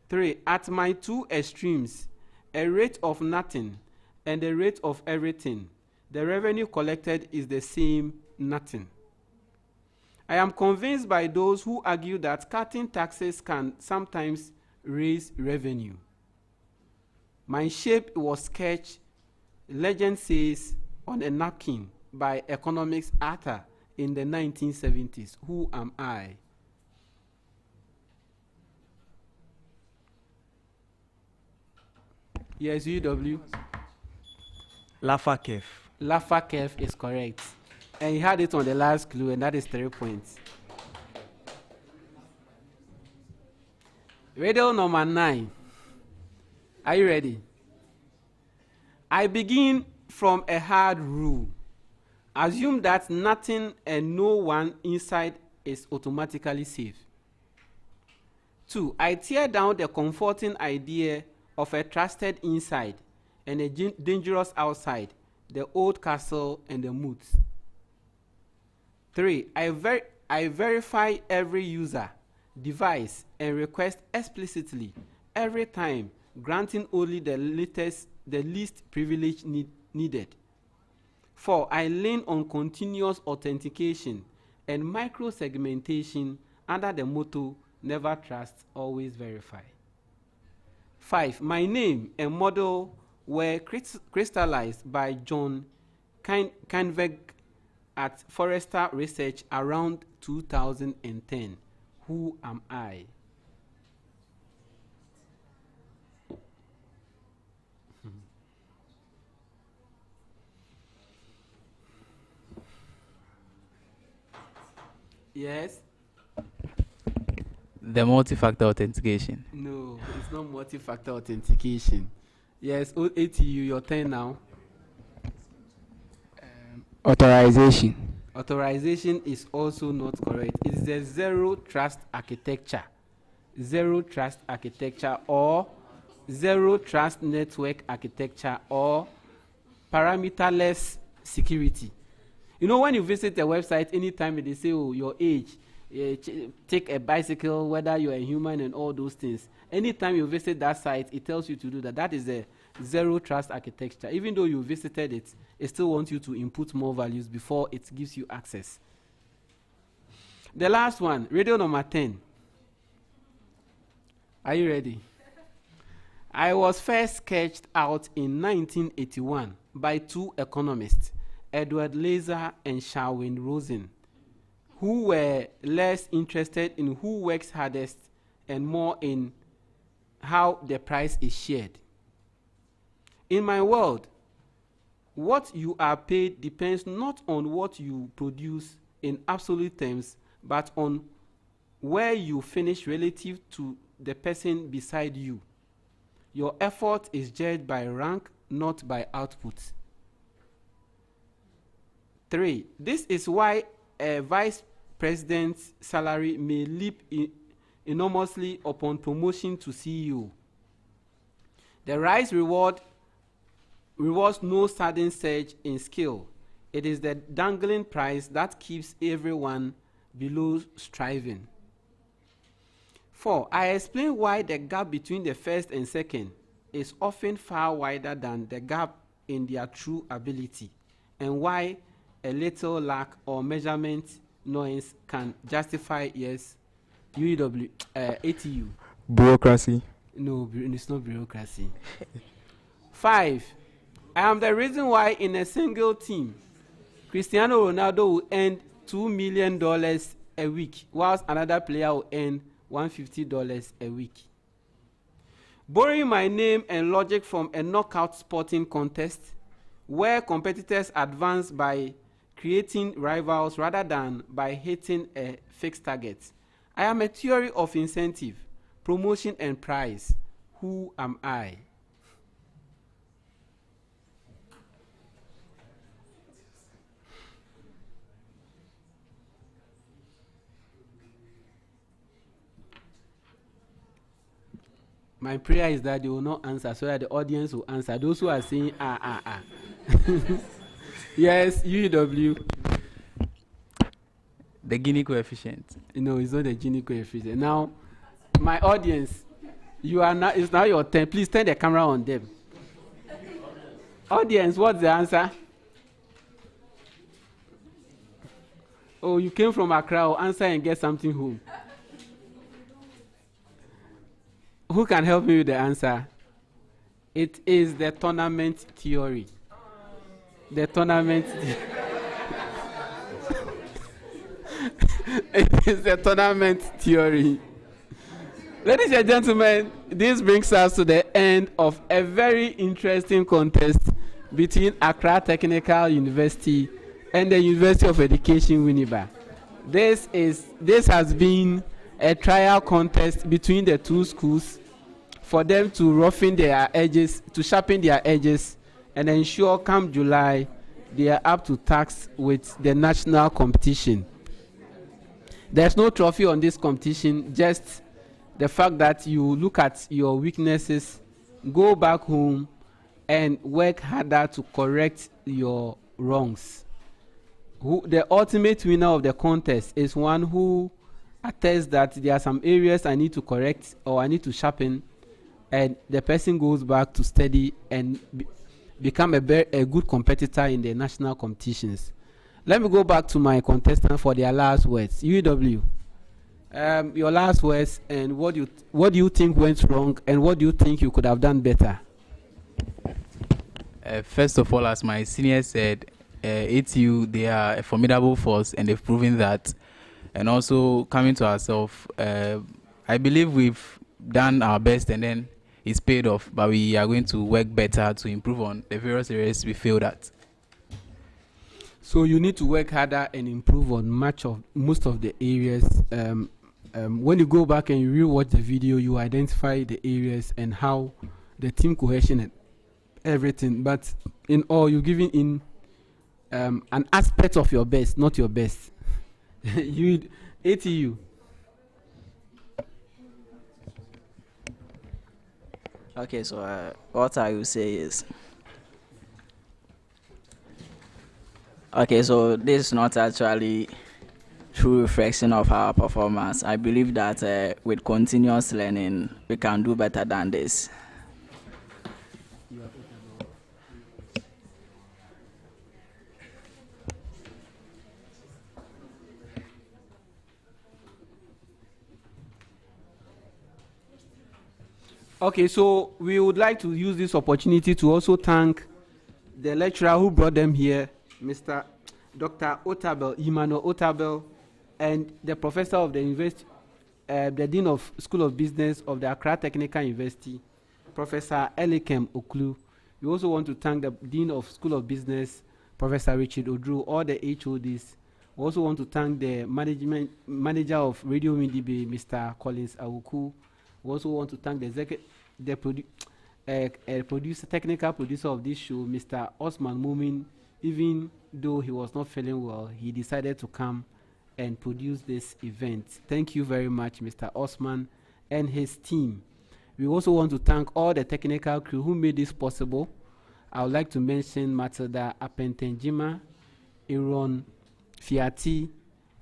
3. At my 2 extremes, a rate of nothing and a rate of everything, the revenue collected is the same nothing. I am convinced by those who argue that cutting taxes can sometimes raise revenue. My shape was sketched, legend says, on a napkin by economics author in the 1970s. Who am I? Yes, UW. Lafayette. Lafayette is correct. And he had it on the last clue, and that is 3 points. Riddle number 9. Are you ready? I begin from a hard rule. Assume that nothing and no one inside is automatically safe. 2. I tear down the comforting idea of a trusted inside and a dangerous outside, the old castle and the moods. 3. I verify every user, device, and request explicitly every time, granting only the least privilege needed. 4. I lean on continuous authentication and micro-segmentation under the motto, never trust, always verify. 5. My name and model were crystallized by John Canveg at Forrester Research around 2010. Who am I? Yes? The multi-factor authentication. No, it's not multi-factor authentication. Yes, ATU, your turn now. Authorization. Authorization is also not correct. It's the zero trust architecture. Zero trust architecture or zero trust network architecture or parameterless security. You know, when you visit a website, anytime they say, oh, your age, take a bicycle, whether you're a human and all those things. Anytime you visit that site, it tells you to do that. That is a zero trust architecture. Even though you visited it, it still wants you to input more values before it gives you access. The last one, radio number 10. Are you ready? I was first sketched out in 1981 by 2 economists, Edward Lazar and Sherwin Rosen, who were less interested in who works hardest and more in how the price is shared. In my world, what you are paid depends not on what you produce in absolute terms, but on where you finish relative to the person beside you. Your effort is judged by rank, not by output. 3. This is why a vice president's salary may leap enormously upon promotion to CEO. The rise rewards no sudden surge in skill. It is the dangling price that keeps everyone below striving. 4. I explain why the gap between the first and second is often far wider than the gap in their true ability, and why a little lack or measurement noise can justify yes, UEW, ATU. Bureaucracy. No, it's not bureaucracy. 5. I am the reason why in a single team, Cristiano Ronaldo will earn $2 million a week, whilst another player will earn $150 a week. Borrowing my name and logic from a knockout sporting contest, where competitors advance by creating rivals rather than by hitting a fixed target. I am a theory of incentive, promotion, and prize. Who am I? My prayer is that they will not answer, so that the audience will answer. Those who are saying, Yes, UEW. The Gini coefficient. No, it's not the Gini coefficient. Now, my audience, it's now your turn. Please turn the camera on them. Audience, what's the answer? Oh, you came from Accra. Answer and get something home. Who can help me with the answer? It is the tournament theory. The tournament It is the tournament theory. Ladies and gentlemen, this brings us to the end of a very interesting contest between Accra Technical University and the University of Education, WINNEBA. This has been a trial contest between the two schools for them to roughen their edges, to sharpen their edges, and ensure come July they are up to task with the national competition. There's no trophy on this competition, just the fact that you look at your weaknesses, go back home, and work harder to correct your wrongs. The ultimate winner of the contest is one who attests that there are some areas I need to correct or I need to sharpen, and the person goes back to study and become a good competitor in the national competitions. Let me go back to my contestant for their last words. UEW, your last words, and what do you think went wrong, and what do you think you could have done better? First of all, as my senior said, ATU, they are a formidable force, and they've proven that. And also, coming to ourselves, I believe we've done our best, and then it's paid off, but we are going to work better to improve on the various areas we failed at. So you need to work harder and improve on most of the areas. When you go back and you rewatch the video, you identify the areas and how the team cohesion and everything. But in all, you're giving in an aspect of your best, not your best. ATU. Okay, so what I will say is, okay, so this is not actually true reflection of our performance. I believe that with continuous learning, we can do better than this. Okay, so we would like to use this opportunity to also thank the lecturer who brought them here, Dr. Otabel, Emmanuel Otabel, and the professor of the university, the dean of School of Business of the Accra Technical University, Professor Elikem Oklu. We also want to thank the dean of School of Business, Professor Richard Odru, all the HODs. We also want to thank the manager of Radio WINNEBA, Mr. Collins Awuku. We also want to thank the technical producer of this show, Mr. Osman Mumin. Even though he was not feeling well, he decided to come and produce this event. Thank you very much, Mr. Osman and his team. We also want to thank all the technical crew who made this possible. I would like to mention Matilda Apentenjima, Aaron Fiati,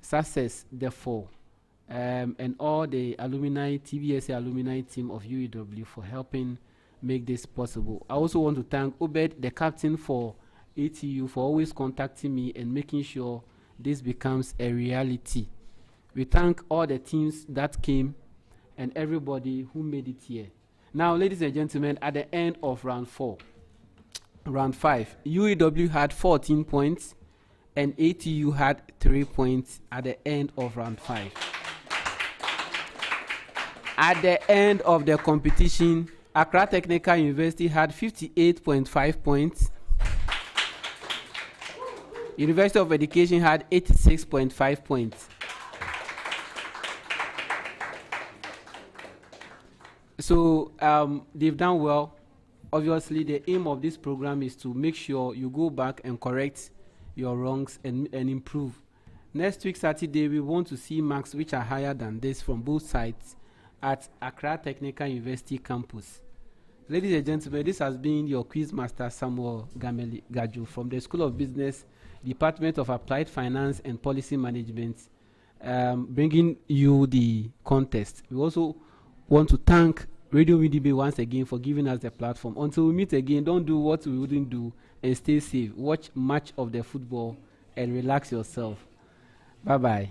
Success Defo, and all the alumni, TVSA alumni team of UEW for helping make this possible. I also want to thank Obed, the captain for ATU, for always contacting me and making sure this becomes a reality. We thank all the teams that came and everybody who made it here. Now, ladies and gentlemen, at the end of round 5, UEW had 14 points and ATU had 3 points at the end of round 5. At the end of the competition, Accra Technical University had 58.5 points. University of Education had 86.5 points. So they've done well. Obviously, the aim of this program is to make sure you go back and correct your wrongs and improve. Next week, Saturday, we want to see marks which are higher than this from both sides at Accra Technical University campus. Ladies and gentlemen, this has been your quiz master Samuel Gaju from the School of Business, Department of Applied Finance and Policy Management, bringing you the contest. We also want to thank Radio WINNEBA once again for giving us the platform. Until we meet again, don't do what we wouldn't do and stay safe. Watch much of the football and relax yourself. Bye-bye.